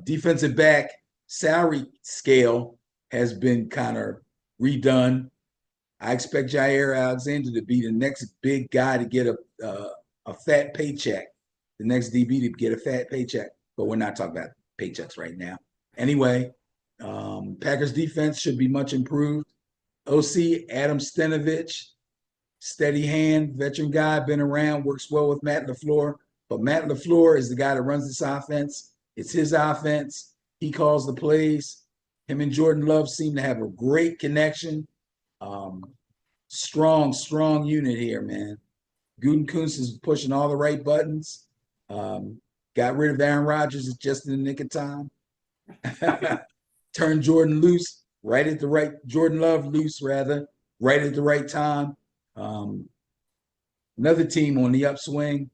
defensive back salary scale has been kind of redone, I expect Jair Alexander to be the next big guy to get a fat paycheck, the next DB to get a fat paycheck. But we're not talking about paychecks right now. Anyway, Packers defense should be much improved. OC Adam Stenovich, steady hand, veteran guy, been around, works well with Matt LaFleur. But Matt LaFleur is the guy that runs this offense. It's his offense. He calls the plays. Him and Jordan Love seem to have a great connection. Strong unit here, man. Gutekunst is pushing all the right buttons. Got rid of Aaron Rodgers just in the nick of time. Turned Jordan Love loose right at the right time. Another team on the upswing.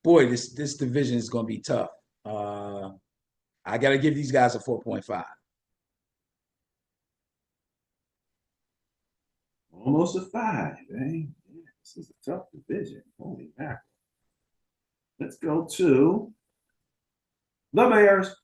Boy, this division is going to be tough. I got to give these guys a 4.5. Almost a 5, eh? This is a tough division. Holy mackerel. Let's go to the Bears.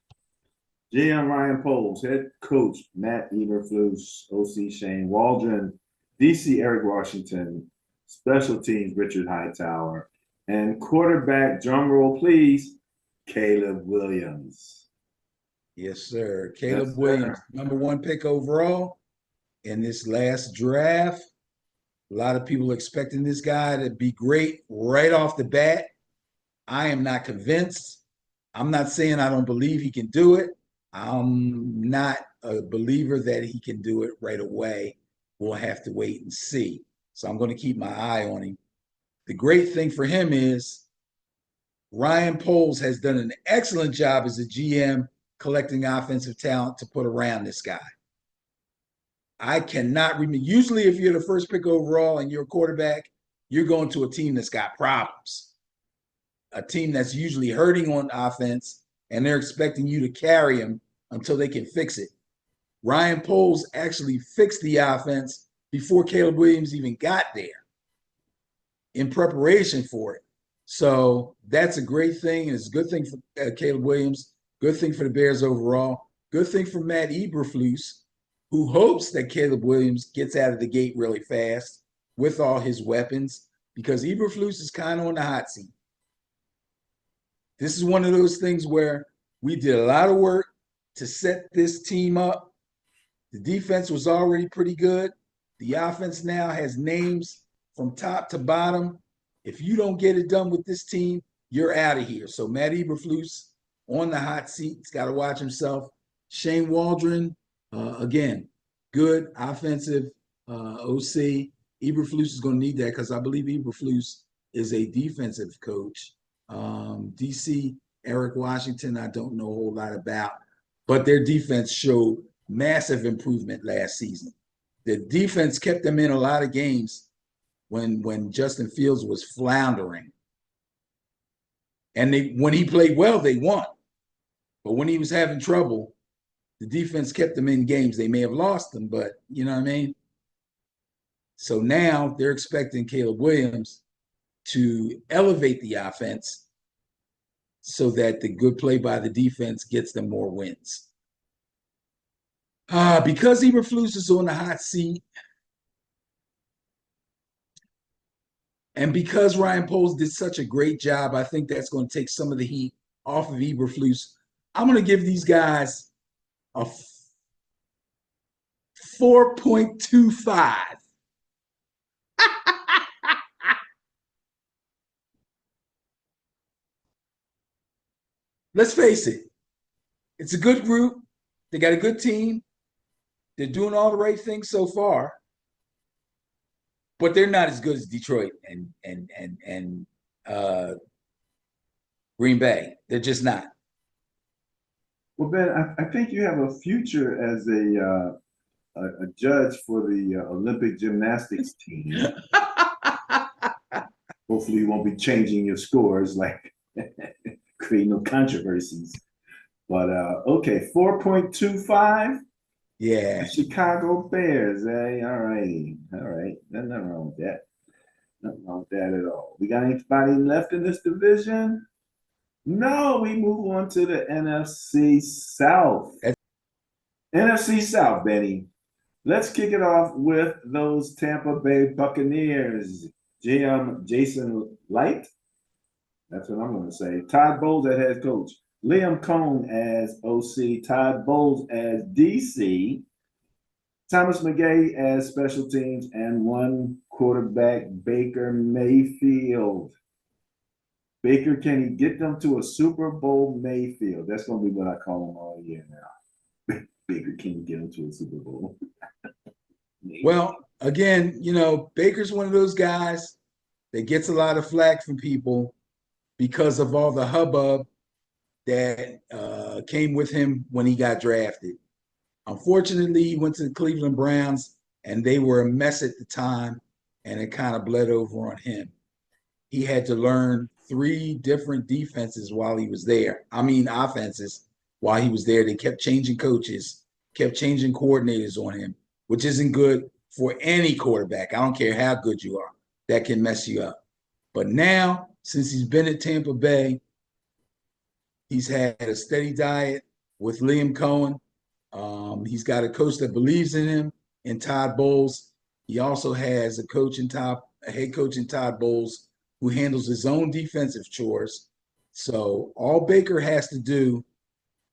GM Ryan Poles, head coach Matt Eberflus, OC Shane Waldron, DC Eric Washington, special teams Richard Hightower, and quarterback, drum roll please, Caleb Williams. Yes, sir. Caleb Williams, number 1 pick overall in this last draft. A lot of people expecting this guy to be great right off the bat. I am not convinced. I'm not saying I don't believe he can do it. I'm not a believer that he can do it right away. We'll have to wait and see. So I'm going to keep my eye on him. The great thing for him is Ryan Poles has done an excellent job as a GM collecting offensive talent to put around this guy. I cannot remember. Usually, if you're the first pick overall and you're a quarterback, you're going to a team that's got problems, a team that's usually hurting on offense, and they're expecting you to carry them until they can fix it. Ryan Poles actually fixed the offense before Caleb Williams even got there. in preparation for it. So that's a great thing. And it's a good thing for Caleb Williams, good thing for the Bears overall, good thing for Matt Eberflus, who hopes that Caleb Williams gets out of the gate really fast with all his weapons, because Eberflus is kind of on the hot seat. This is one of those things where we did a lot of work to set this team up. The defense was already pretty good. The offense now has names from top to bottom. If you don't get it done with this team, you're out of here. So Matt Eberflus on the hot seat. He's got to watch himself. Shane Waldron, again, good offensive OC. Eberflus is going to need that because I believe Eberflus is a defensive coach. DC, Eric Washington, I don't know a whole lot about, but their defense showed massive improvement last season. The defense kept them in a lot of games when Justin Fields was floundering. And when he played well, they won. But when he was having trouble, the defense kept them in games. They may have lost them, but you know what I mean? So now they're expecting Caleb Williams to elevate the offense so that the good play by the defense gets them more wins. Because Eberflus is on the hot seat, and because Ryan Poles did such a great job, I think that's going to take some of the heat off of Eberflus. I'm going to give these guys a 4.25. Let's face it. It's a good group. They got a good team. They're doing all the right things so far. But they're not as good as Detroit and Green Bay. They're just not. Well, Ben, I think you have a future as a judge for the Olympic gymnastics team. Hopefully, you won't be changing your scores, like creating no controversies. But okay, 4.25. Yeah. Chicago Bears, eh? All right. Nothing wrong with that. Nothing wrong with that at all. We got anybody left in this division? No, we move on to the NFC South. NFC South, Benny. Let's kick it off with those Tampa Bay Buccaneers. GM Jason Light. That's what I'm going to say. Todd Bowles as head coach. Liam Cohn as OC. Todd Bowles as DC. Thomas McGay as special teams. And one quarterback, Baker Mayfield. Baker, can he get them to a Super Bowl Mayfield? That's going to be what I call him all year now. Baker, can you get him to a Super Bowl? Well, again, Baker's one of those guys that gets a lot of flack from people because of all the hubbub that came with him when he got drafted. Unfortunately, he went to the Cleveland Browns, and they were a mess at the time, and it kind of bled over on him. He had to learn 3 different defenses while he was there. I mean, offenses while he was there. They kept changing coaches, kept changing coordinators on him, which isn't good for any quarterback. I don't care how good you are. That can mess you up. But now, since he's been at Tampa Bay, he's had a steady diet with Liam Cohen. He's got a coach that believes in him, in Todd Bowles. He also has a head coach in Todd Bowles, who handles his own defensive chores. So all Baker has to do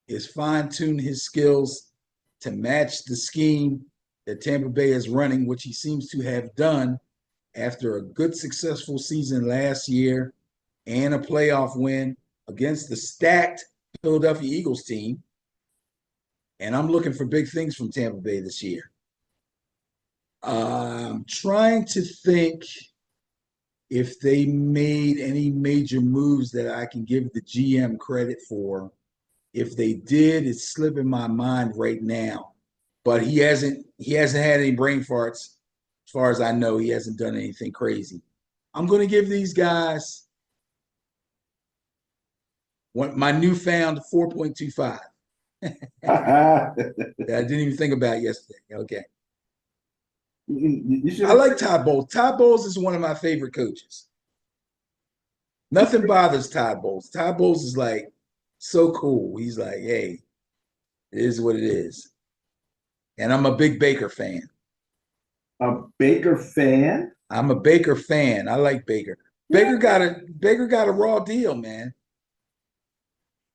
is fine-tune his skills to match the scheme that Tampa Bay is running, which he seems to have done after a good, successful season last year and a playoff win against the stacked Philadelphia Eagles team. And I'm looking for big things from Tampa Bay this year. I'm trying to think if they made any major moves that I can give the GM credit for. If they did, it's slipping my mind right now. But he hasn't had any brain farts. As far as I know, he hasn't done anything crazy. I'm going to give these guys my newfound 4.25. I didn't even think about yesterday. Okay. I like Todd Bowles. Todd Bowles is one of my favorite coaches. Nothing bothers Todd Bowles. Todd Bowles is like so cool. He's like, hey, it is what it is. And I'm a big Baker fan. A Baker fan? I'm a Baker fan. I like Baker. Baker got a raw deal, man.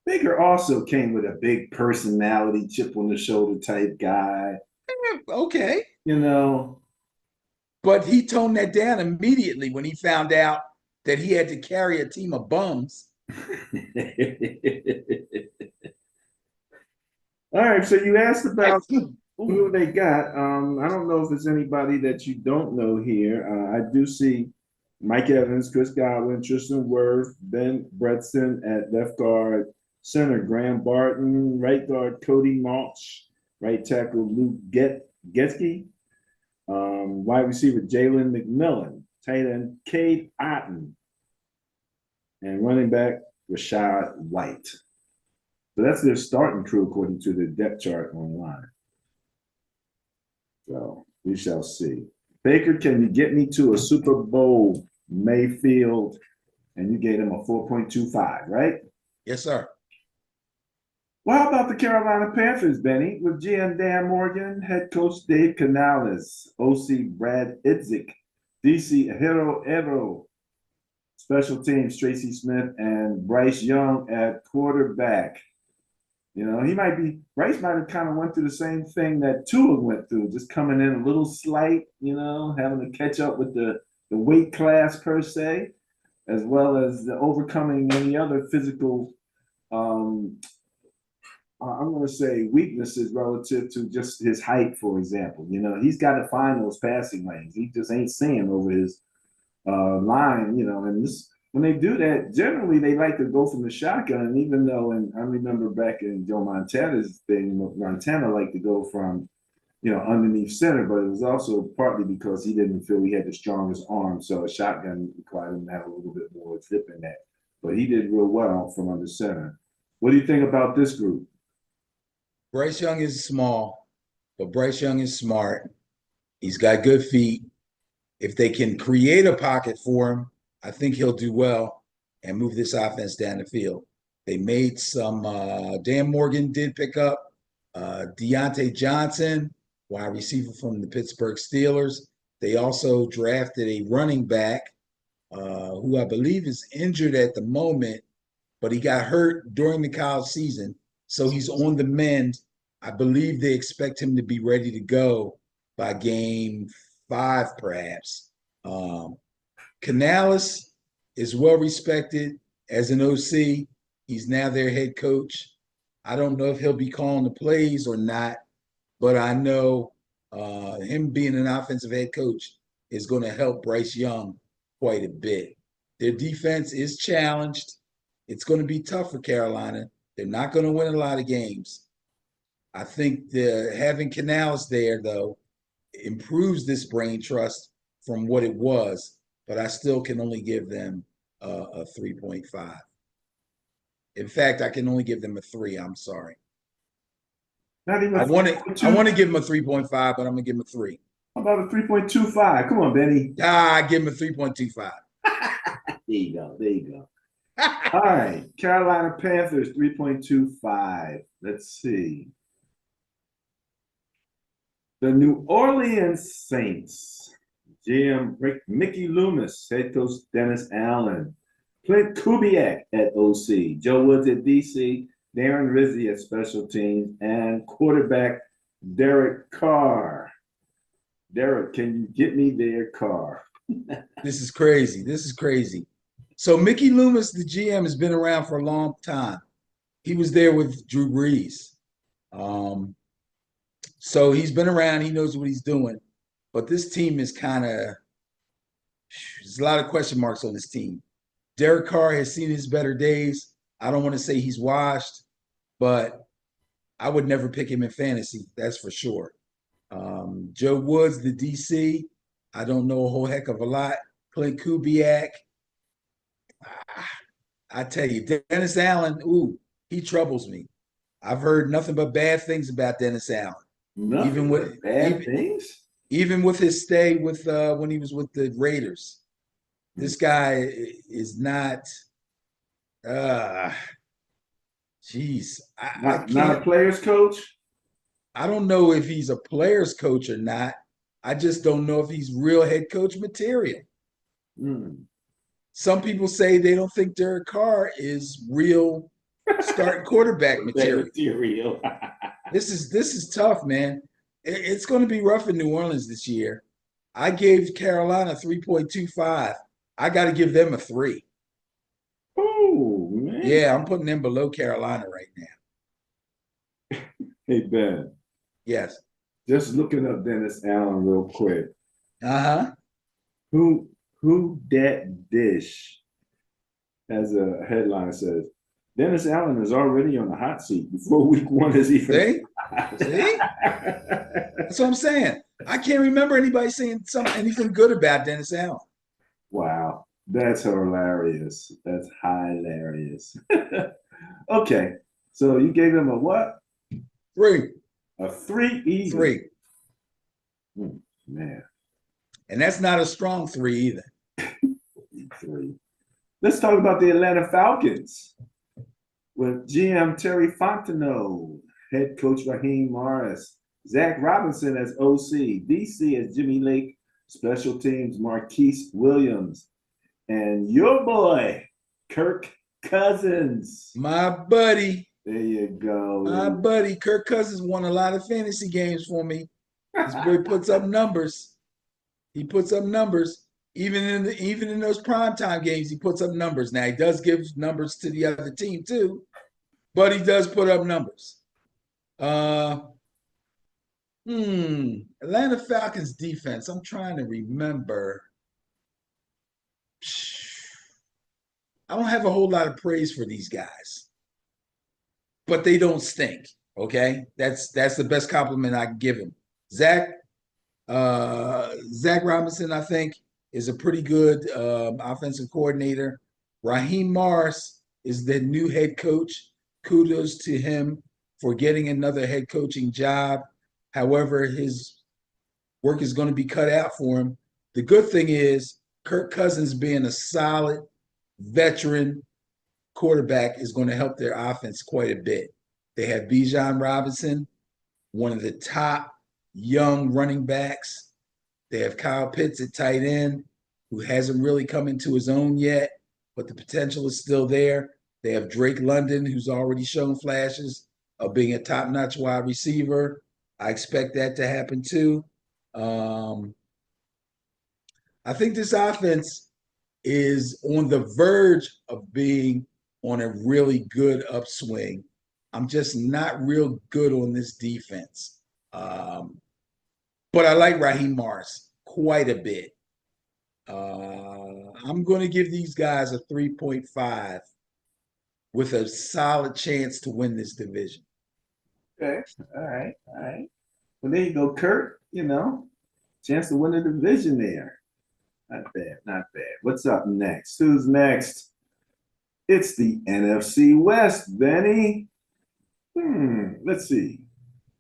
Baker also came with a big personality, chip on the shoulder type guy. Okay. You know, But he toned that down immediately when he found out that he had to carry a team of bums. all right. So you asked about who they got. I don't know if there's anybody that you don't know here. I do see Mike Evans, Chris Godwin, Tristan Wirth, Ben Bredesen at left guard, center Graham Barton, right guard Cody Malch, right tackle Luke Getzky, wide receiver Jalen McMillan, tight end Cade Otten, and running back Rashad White. So that's their starting crew according to the depth chart online. So we shall see. Baker, can you get me to a Super Bowl Mayfield? And you gave him a 4.25, right? Yes, sir. Well, how about the Carolina Panthers, Benny? With GM Dan Morgan, head coach Dave Canales, OC Brad Idzik, DC Hero Evo, special teams Tracy Smith, and Bryce Young at quarterback. You know, Bryce might have kind of went through the same thing that Tua went through, just coming in a little slight, having to catch up with the weight class per se, as well as the overcoming any other physical, I'm going to say weaknesses relative to just his height, for example. He's got to find those passing lanes. He just ain't seeing over his line, and when they do that, generally they like to go from the shotgun, even though, and I remember back in Joe Montana's thing, Montana liked to go from, underneath center, but it was also partly because he didn't feel he had the strongest arm, so a shotgun required him to have a little bit more zip in that. But he did real well from under center. What do you think about this group? Bryce Young is small, but Bryce Young is smart. He's got good feet. If they can create a pocket for him, I think he'll do well and move this offense down the field. They made some Dan Morgan did pick up Deontay Johnson, wide receiver from the Pittsburgh Steelers. They also drafted a running back who I believe is injured at the moment, but he got hurt during the college season. So he's on the mend. I believe they expect him to be ready to go by game 5, perhaps. Canales is well respected as an OC. He's now their head coach. I don't know if he'll be calling the plays or not, but I know him being an offensive head coach is going to help Bryce Young quite a bit. Their defense is challenged. It's going to be tough for Carolina. They're not going to win a lot of games. I think having Canales there, though, improves this brain trust from what it was, but I still can only give them a 3.5. In fact, I can only give them a 3. I'm sorry. Not even I want to give them a 3.5, but I'm going to give them a 3. How about a 3.25? Come on, Benny. I give them a 3.25. There you go. There you go. All right. Carolina Panthers, 3.25. Let's see. The New Orleans Saints, GM Mickey Loomis, head coach Dennis Allen, Clint Kubiak at OC, Joe Woods at DC, Darren Rizzi at special teams, and quarterback Derek Carr. Derek, can you get me their car? This is crazy. This is crazy. So Mickey Loomis, the GM, has been around for a long time. He was there with Drew Brees. So he's been around. He knows what he's doing. But this team is there's a lot of question marks on this team. Derek Carr has seen his better days. I don't want to say he's washed, but I would never pick him in fantasy. That's for sure. Joe Woods, the DC, I don't know a whole heck of a lot. Clint Kubiak, I tell you, Dennis Allen, he troubles me. I've heard nothing but bad things about Dennis Allen. Nothing things? Even with his stay with when he was with the Raiders. This guy is not. Jeez, I Not a can't. player's coach. I don't know if he's a player's coach or not. I just don't know if he's real head coach material. Hmm. Some people say they don't think Derek Carr is real starting quarterback material. Material. This is tough, man. It's going to be rough in New Orleans this year. I gave Carolina 3.25. I got to give them a 3. Oh man. Yeah, I'm putting them below Carolina right now. Hey Ben, Yes. just looking up Dennis Allen real quick. Uh-huh. Who that dish? As a headline says, Dennis Allen is already on the hot seat before week 1 is even. See? That's what I'm saying. I can't remember anybody saying anything good about Dennis Allen. Wow, that's hilarious. That's hilarious. Okay, so you gave him a what? 3. A 3 even. 3. Man, And that's not a strong 3 either. 3. Let's talk about the Atlanta Falcons with GM Terry Fontenot, head coach Raheem Morris, Zach Robinson as OC, DC as Jimmy Lake, special teams Marquise Williams, and your boy Kirk Cousins. My buddy. There you go. My buddy Kirk Cousins won a lot of fantasy games for me. This boy puts up numbers. He puts up numbers. Even in those primetime games, he puts up numbers. Now he does give numbers to the other team too, but he does put up numbers. Atlanta Falcons defense. I'm trying to remember. I don't have a whole lot of praise for these guys, but they don't stink. Okay, that's the best compliment I can give him. Zach Robinson, I think, is a pretty good offensive coordinator. Raheem Morris is the new head coach. Kudos to him for getting another head coaching job. However, his work is going to be cut out for him. The good thing is Kirk Cousins being a solid veteran quarterback is going to help their offense quite a bit. They have Bijan Robinson, one of the top young running backs. They have Kyle Pitts at tight end, who hasn't really come into his own yet, but the potential is still there. They have Drake London, who's already shown flashes of being a top-notch wide receiver. I expect that to happen too. I think this offense is on the verge of being on a really good upswing. I'm just not real good on this defense. But I like Raheem Morris quite a bit. I'm going to give these guys a 3.5 with a solid chance to win this division. Okay. All right. Well, there you go, Kurt. Chance to win the division there. Not bad. What's up next? Who's next? It's the NFC West, Benny. Let's see.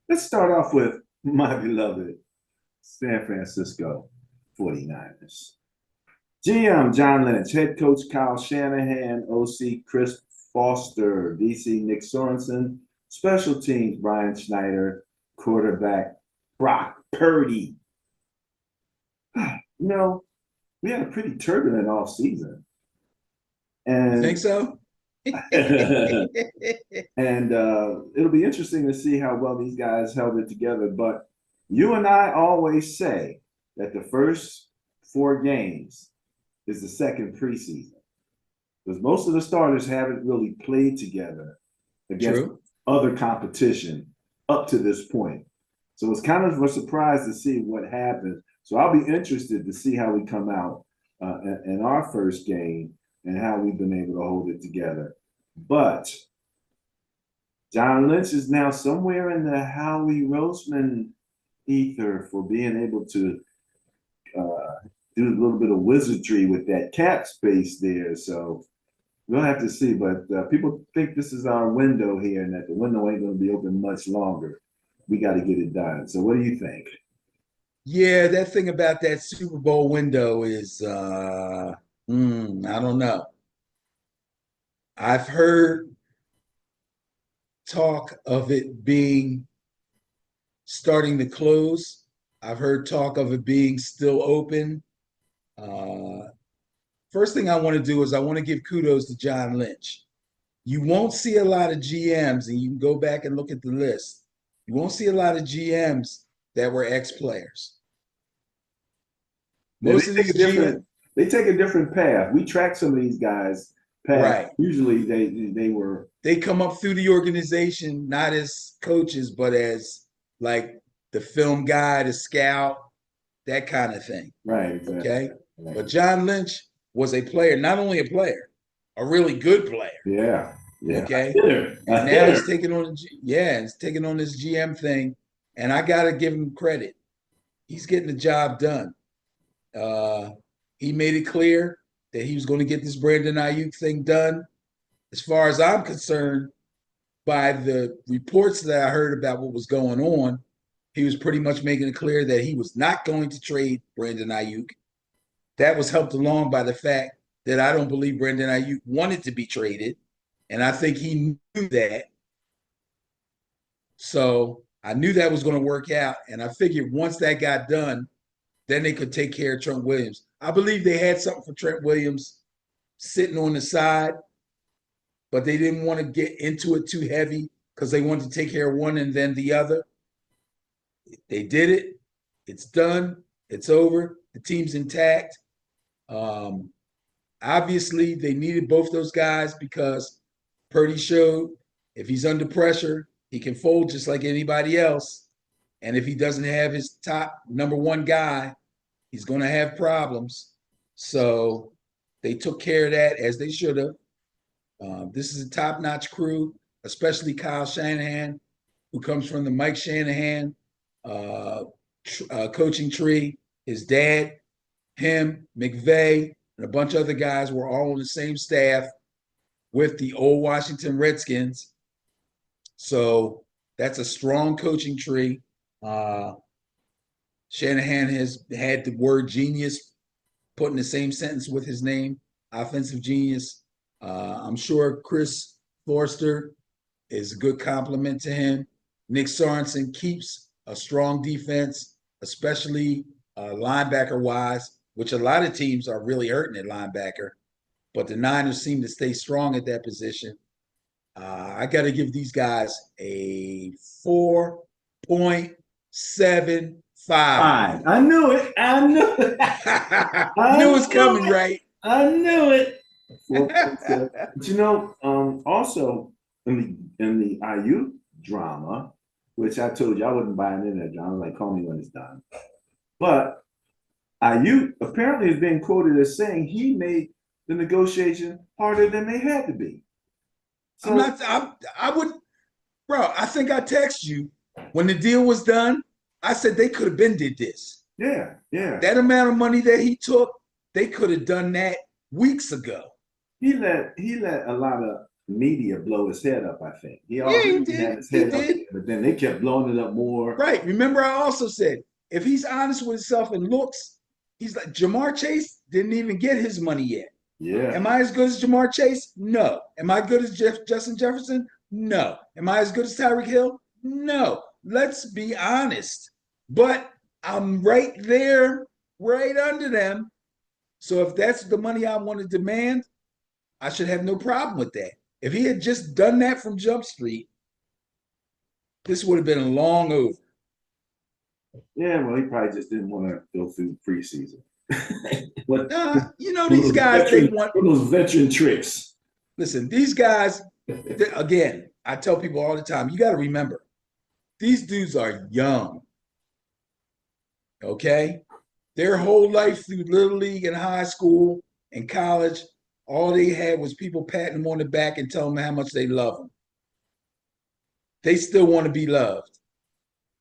Let's start off with my beloved San Francisco 49ers. GM John Lynch, head coach Kyle Shanahan, OC Chris Foster, DC Nick Sorensen, special teams Brian Schneider, quarterback Brock Purdy. We had a pretty turbulent offseason. And Think so? and it'll be interesting to see how well these guys held it together. But you and I always say that the first 4 games is the second preseason, because most of the starters haven't really played together against other competition up to this point. So it's kind of a surprise to see what happens. So I'll be interested to see how we come out in our first game and how we've been able to hold it together. But John Lynch is now somewhere in the Howie Roseman ether for being able to do a little bit of wizardry with that cap space there. So we'll have to see. But people think this is our window here and that the window ain't going to be open much longer. We got to get it done. So what do you think? Yeah, that thing about that Super Bowl window is I don't know. I've heard talk of it being starting to close. I've heard talk of it being still open. Uh, First thing I want to do is I want to give kudos to John Lynch. You won't see a lot of GMs, and you can go back and look at the list. You won't see a lot of GMs that were ex-players. Yeah, Most of these GMs, they take a different path. We track some of these guys' path. right? Usually they were They come up through the organization not as coaches, but as like the film guy, the scout, that kind of thing. right. Exactly. Okay. Right. But John Lynch was a player, not only a player, a really good player. Yeah. Yeah. Okay. And now he's taking on he's taking on this GM thing. And I gotta give him credit. He's getting the job done. He made it clear that he was going to get this Brandon Ayuk thing done. As far as I'm concerned, by the reports that I heard about what was going on, he was pretty much making it clear that he was not going to trade Brandon Ayuk. That was helped along by the fact that I don't believe Brandon Ayuk wanted to be traded. And I think he knew that. So I knew that was going to work out. And I figured once that got done, then they could take care of Trent Williams. I believe they had something for Trent Williams sitting on the side, but they didn't want to get into it too heavy because they wanted to take care of one and then the other. They did it. It's done. It's over. The team's intact. Obviously, they needed both those guys because Purdy showed if he's under pressure, he can fold just like anybody else. And if he doesn't have his top number one guy, he's going to have problems. So they took care of that as they should have. This is a top-notch crew, especially Kyle Shanahan, who comes from the Mike Shanahan coaching tree. His dad, him, McVay, and a bunch of other guys were all on the same staff with the old Washington Redskins. So that's a strong coaching tree. Shanahan has had the word genius put in the same sentence with his name, offensive genius. I'm sure Chris Forster is a good compliment to him. Nick Sorensen keeps a strong defense, especially linebacker-wise, which a lot of teams are really hurting at linebacker. But the Niners seem to stay strong at that position. I got to give these guys a 4.75. I knew it. I knew it. I knew it was coming, right? I knew it. But also in the IU drama, which I told you I wasn't buying in that drama, like call me when it's done. But IU apparently is being quoted as saying he made the negotiation harder than they had to be. So I would, bro, I think I texted you when the deal was done. I said they could have been did this. Yeah. That amount of money that he took, they could have done that weeks ago. He let a lot of media blow his head up, I think. He did. Had his head up, but then they kept blowing it up more. Right. Remember, I also said if he's honest with himself and looks, he's like Jamar Chase didn't even get his money yet. Yeah. Am I as good as Jamar Chase? No. Am I good as Justin Jefferson? No. Am I as good as Tyreek Hill? No. Let's be honest. But I'm right there, right under them. So if that's the money I want to demand, I should have no problem with that. If he had just done that from Jump Street, this would have been long over. Yeah, well, he probably just didn't want to go through preseason. These guys, they want those veteran tricks. Listen, these guys, again, I tell people all the time, you got to remember, these dudes are young. Okay? Their whole life through Little League and high school and college, all they had was people patting them on the back and telling them how much they love them. They still want to be loved.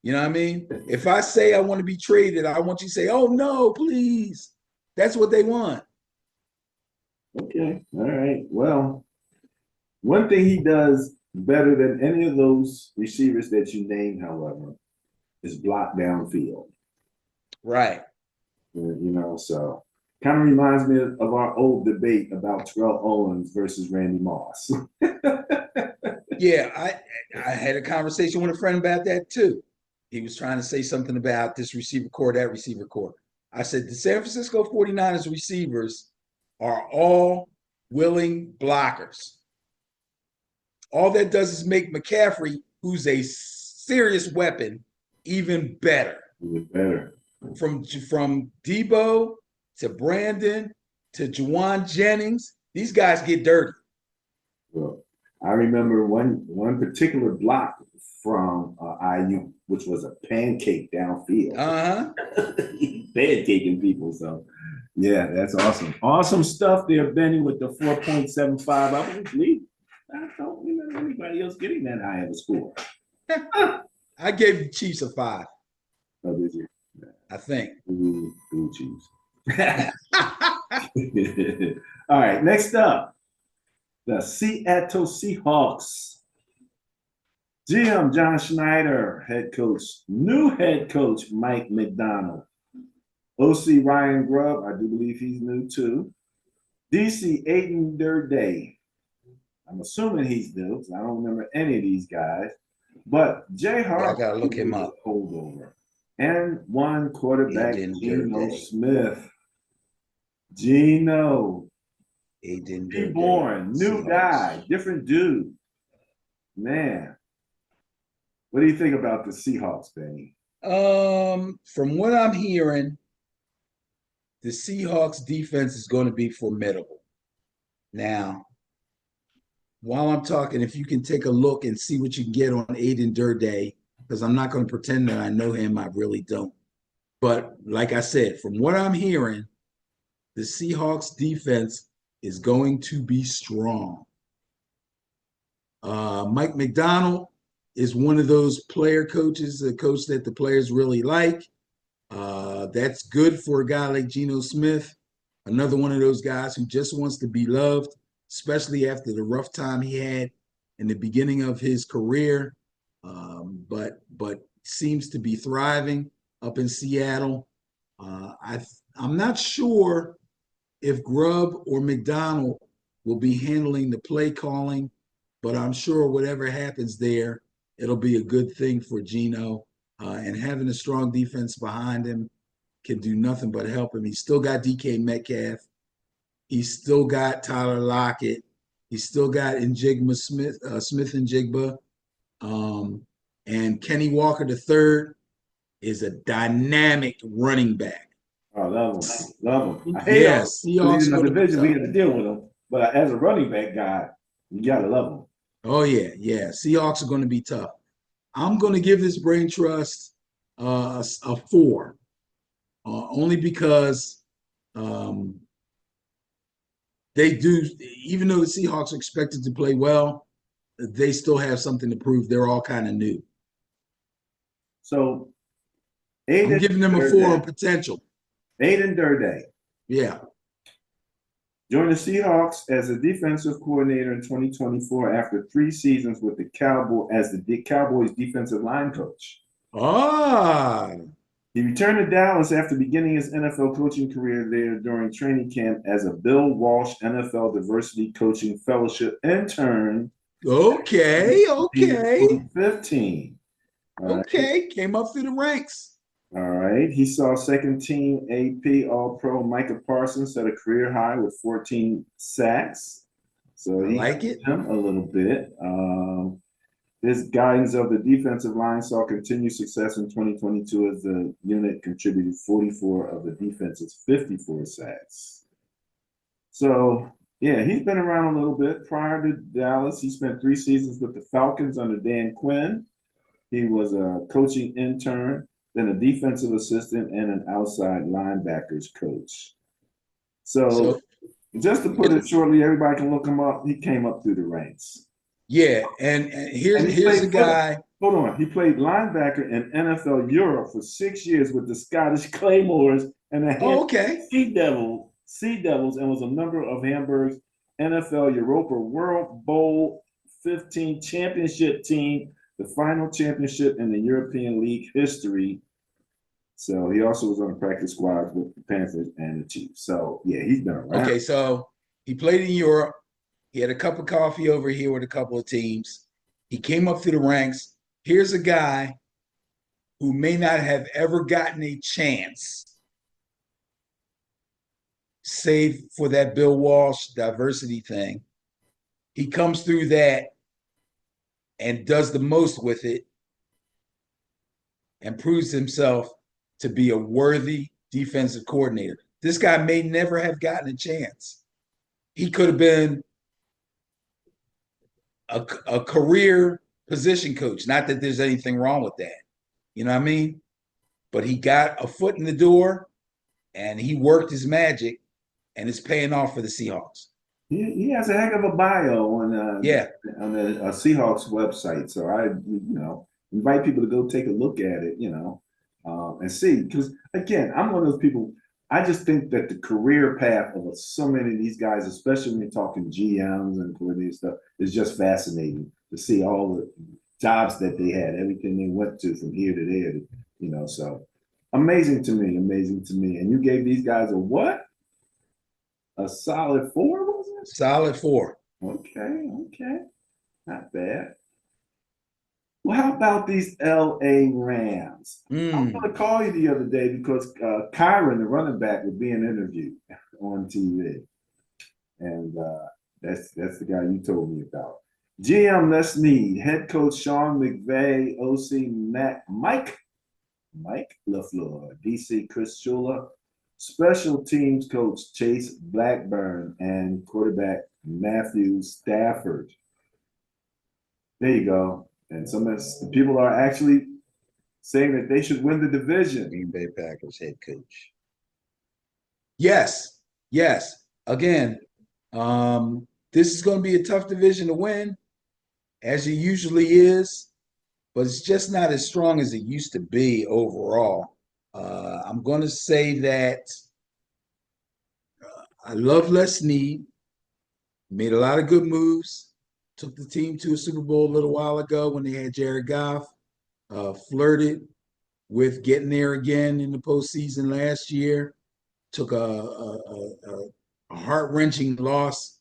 You know what I mean? If I say I want to be traded, I want you to say, oh, no, please. That's what they want. Okay. All right. Well, one thing he does better than any of those receivers that you named, however, is block downfield. Right. So Kind of reminds me of our old debate about Terrell Owens versus Randy Moss. Yeah, I had a conversation with a friend about that too. He was trying to say something about this receiver core, that receiver core. I said the San Francisco 49ers receivers are all willing blockers. All that does is make McCaffrey, who's a serious weapon, even better. Even better. From Debo to Brandon to Juwan Jennings, these guys get dirty. Well, I remember one particular block from IU, which was a pancake downfield. Pancaking people. So, yeah, that's awesome. Awesome stuff there, Benny, with the 4.75. I believe I don't remember anybody else getting that high of a score. I gave the Chiefs a 5. Oh, did you? I think. Ooh, Chiefs. All right, next up, the Seattle Seahawks. GM John Schneider, head coach. New head coach Mike McDonald. OC Ryan Grubb, I do believe he's new too. DC Aiden Durday. I'm assuming he's new because I don't remember any of these guys. But Jay Hart, I gotta look him up. Holdover. And one quarterback, Geno Smith. Geno. Reborn, new guy, different dude. Man. What do you think about the Seahawks, Benny? From what I'm hearing, the Seahawks defense is going to be formidable. Now, while I'm talking, if you can take a look and see what you can get on Aiden Durday, because I'm not going to pretend that I know him, I really don't. But like I said, from what I'm hearing, the Seahawks defense is going to be strong. Mike McDonald is one of those player coaches, a coach that the players really like. That's good for a guy like Geno Smith, another one of those guys who just wants to be loved, especially after the rough time he had in the beginning of his career, but seems to be thriving up in Seattle. I'm not sure if Grubb or McDonald will be handling the play calling, but I'm sure whatever happens there, it'll be a good thing for Geno. And having a strong defense behind him can do nothing but help him. He's still got DK Metcalf. He's still got Tyler Lockett. He's still got Smith and Jigba. And Kenny Walker III is a dynamic running back. Oh, love him. Yes, he's in the division. We got to deal with him. But as a running back guy, you got to love him. Oh, yeah. Seahawks are going to be tough. I'm going to give this brain trust a 4, only because they do, even though the Seahawks are expected to play well, they still have something to prove. They're all kind of new. So, I'm giving them a 4 on potential. Aiden Durday. Yeah. Joined the Seahawks as a defensive coordinator in 2024 after 3 seasons with the Cowboys defensive line coach. He returned to Dallas after beginning his NFL coaching career there during training camp as a Bill Walsh NFL Diversity Coaching Fellowship intern. Okay. 2015. Okay, came up through the ranks. All right. He saw second team AP All-Pro Micah Parsons set a career high with 14 sacks. So he like it him a little bit. His guidance of the defensive line saw continued success in 2022 as the unit contributed 44 of the defense's 54 sacks. So, yeah, he's been around a little bit. Prior to Dallas, he spent 3 seasons with the Falcons under Dan Quinn. He was a coaching intern, then a defensive assistant, and an outside linebackers coach. So just to put it shortly, everybody can look him up. He came up through the ranks. Yeah, and here's a guy. Hold on. He played linebacker in NFL Europe for 6 years with the Scottish Claymores and the Sea Devils, and was a member of Hamburg's NFL Europa World Bowl 15 championship team, the final championship in the European League history. So he also was on the practice squad with the Panthers and the Chiefs. So yeah, he's been around. Okay, so he played in Europe. He had a cup of coffee over here with a couple of teams. He came up through the ranks. Here's a guy who may not have ever gotten a chance, save for that Bill Walsh diversity thing. He comes through that and does the most with it and proves himself to be a worthy defensive coordinator. This guy may never have gotten a chance. He could have been a career position coach. Not that there's anything wrong with that. You know what I mean? But he got a foot in the door and he worked his magic and it's paying off for the Seahawks. He has a heck of a bio on the Seahawks website. So I invite people to go take a look at it, and see. Because again, I'm one of those people. I just think that the career path of so many of these guys, especially when you're talking GMs and coordinator stuff, is just fascinating to see all the jobs that they had, everything they went to from here to there. So amazing to me. And you gave these guys a what? A solid 4, was it? Solid 4. Okay. Not bad. Well, how about these LA Rams? I was going to call you the other day because Kyron, the running back, was being interviewed on TV. And that's the guy you told me about. GM Les Need, head coach Sean McVay, OC Mike LaFleur, DC Chris Shula, special teams coach Chase Blackburn, and quarterback Matthew Stafford. There you go. And some of the people are actually saying that they should win the division. Green Bay Packers head coach. Yes. Again, this is going to be a tough division to win, as it usually is, but it's just not as strong as it used to be overall. I'm going to say that I love Les Snead, made a lot of good moves, took the team to a Super Bowl a little while ago when they had Jared Goff, flirted with getting there again in the postseason last year, took a heart-wrenching loss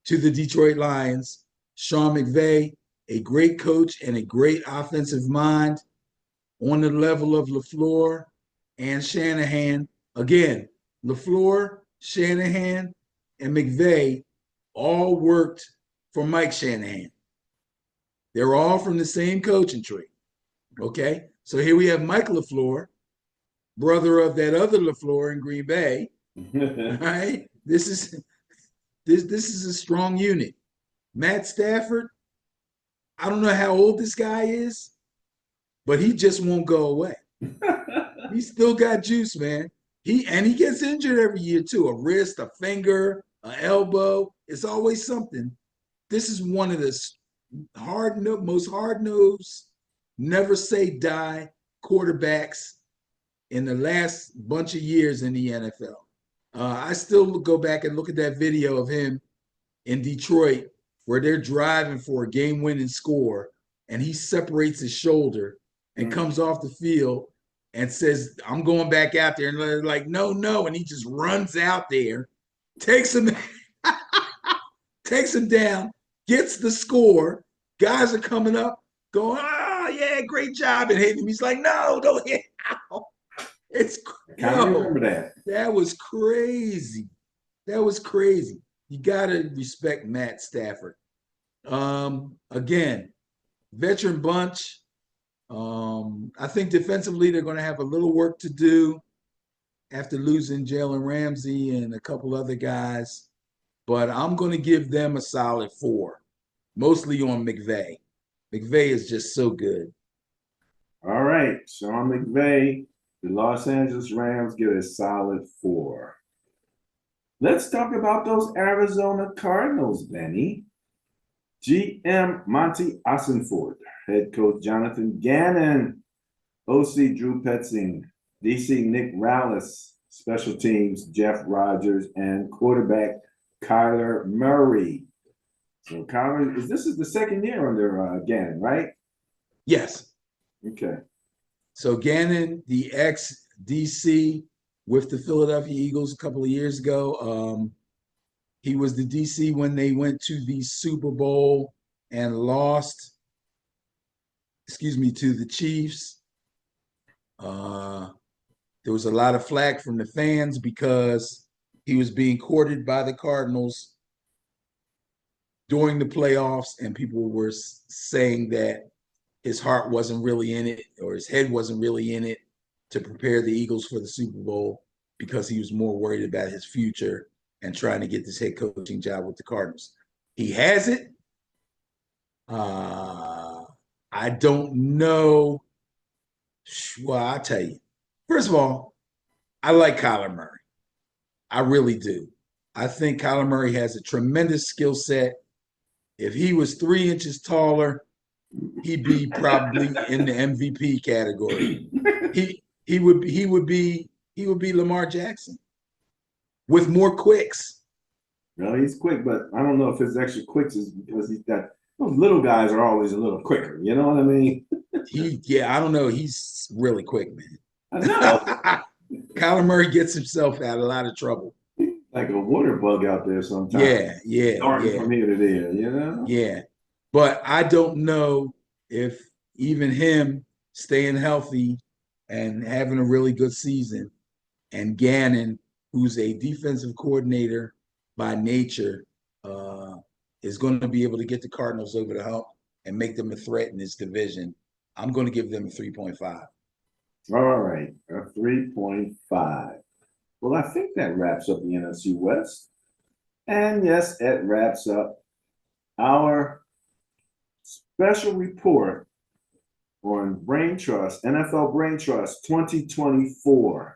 to the Detroit Lions. Sean McVay, a great coach and a great offensive mind on the level of LaFleur and Shanahan. Again, LaFleur, Shanahan, and McVay all worked for Mike Shanahan. They're all from the same coaching tree. Okay? So here we have Mike LaFleur, brother of that other LaFleur in Green Bay. All right? This is a strong unit. Matt Stafford, I don't know how old this guy is, but he just won't go away. He still got juice, man. He gets injured every year too. A wrist, a finger, an elbow. It's always something. This is one of the most hard-nosed, never say die quarterbacks in the last bunch of years in the NFL. I still go back and look at that video of him in Detroit where they're driving for a game-winning score, and he separates his shoulder and comes off the field and says, I'm going back out there. And they're like, no. And he just runs out there, takes him down, gets the score. Guys are coming up, going, oh, yeah, great job. And hitting him. He's like, no, don't hit. I remember that. That was crazy. You got to respect Matt Stafford. Again, veteran bunch. I think defensively they're going to have a little work to do after losing Jalen Ramsey and a couple other guys. But I'm going to give them a solid 4, mostly on McVay. McVay is just so good. All right, Sean McVay, the Los Angeles Rams get a solid 4. Let's talk about those Arizona Cardinals, Benny. GM Monty Ossenford, head coach Jonathan Gannon, OC Drew Petzing, DC Nick Rallis, special teams Jeff Rogers, and quarterback Kyler Murray. So Kyler, this is the second year under Gannon, right? Yes. Okay. So Gannon, the ex DC with the Philadelphia Eagles a couple of years ago. He was the DC when they went to the Super Bowl and lost, to the Chiefs. There was a lot of flack from the fans because he was being courted by the Cardinals during the playoffs, and people were saying that his heart wasn't really in it, or his head wasn't really in it to prepare the Eagles for the Super Bowl, because he was more worried about his future and trying to get this head coaching job with the Cardinals. He has it. I don't know. Well, I'll tell you. First of all, I like Kyler Murray. I really do. I think Kyler Murray has a tremendous skill set. If he was 3 inches taller, he'd be probably in the MVP category. He would be Lamar Jackson with more quicks. No, he's quick, but I don't know if his extra quicks is because he's got those little guys are always a little quicker. You know what I mean? I don't know. He's really quick, man. I know. Kyler Murray gets himself out of a lot of trouble. Like a water bug out there sometimes. Darting from here to there, you know? Yeah. But I don't know if even him staying healthy and having a really good season, and Gannon, who's a defensive coordinator by nature, is going to be able to get the Cardinals over the hump and make them a threat in this division. I'm going to give them a 3.5. All right, a 3.5. Well, I think that wraps up the NFC West. And yes, it wraps up our special report on Brain Trust, NFL Brain Trust 2024.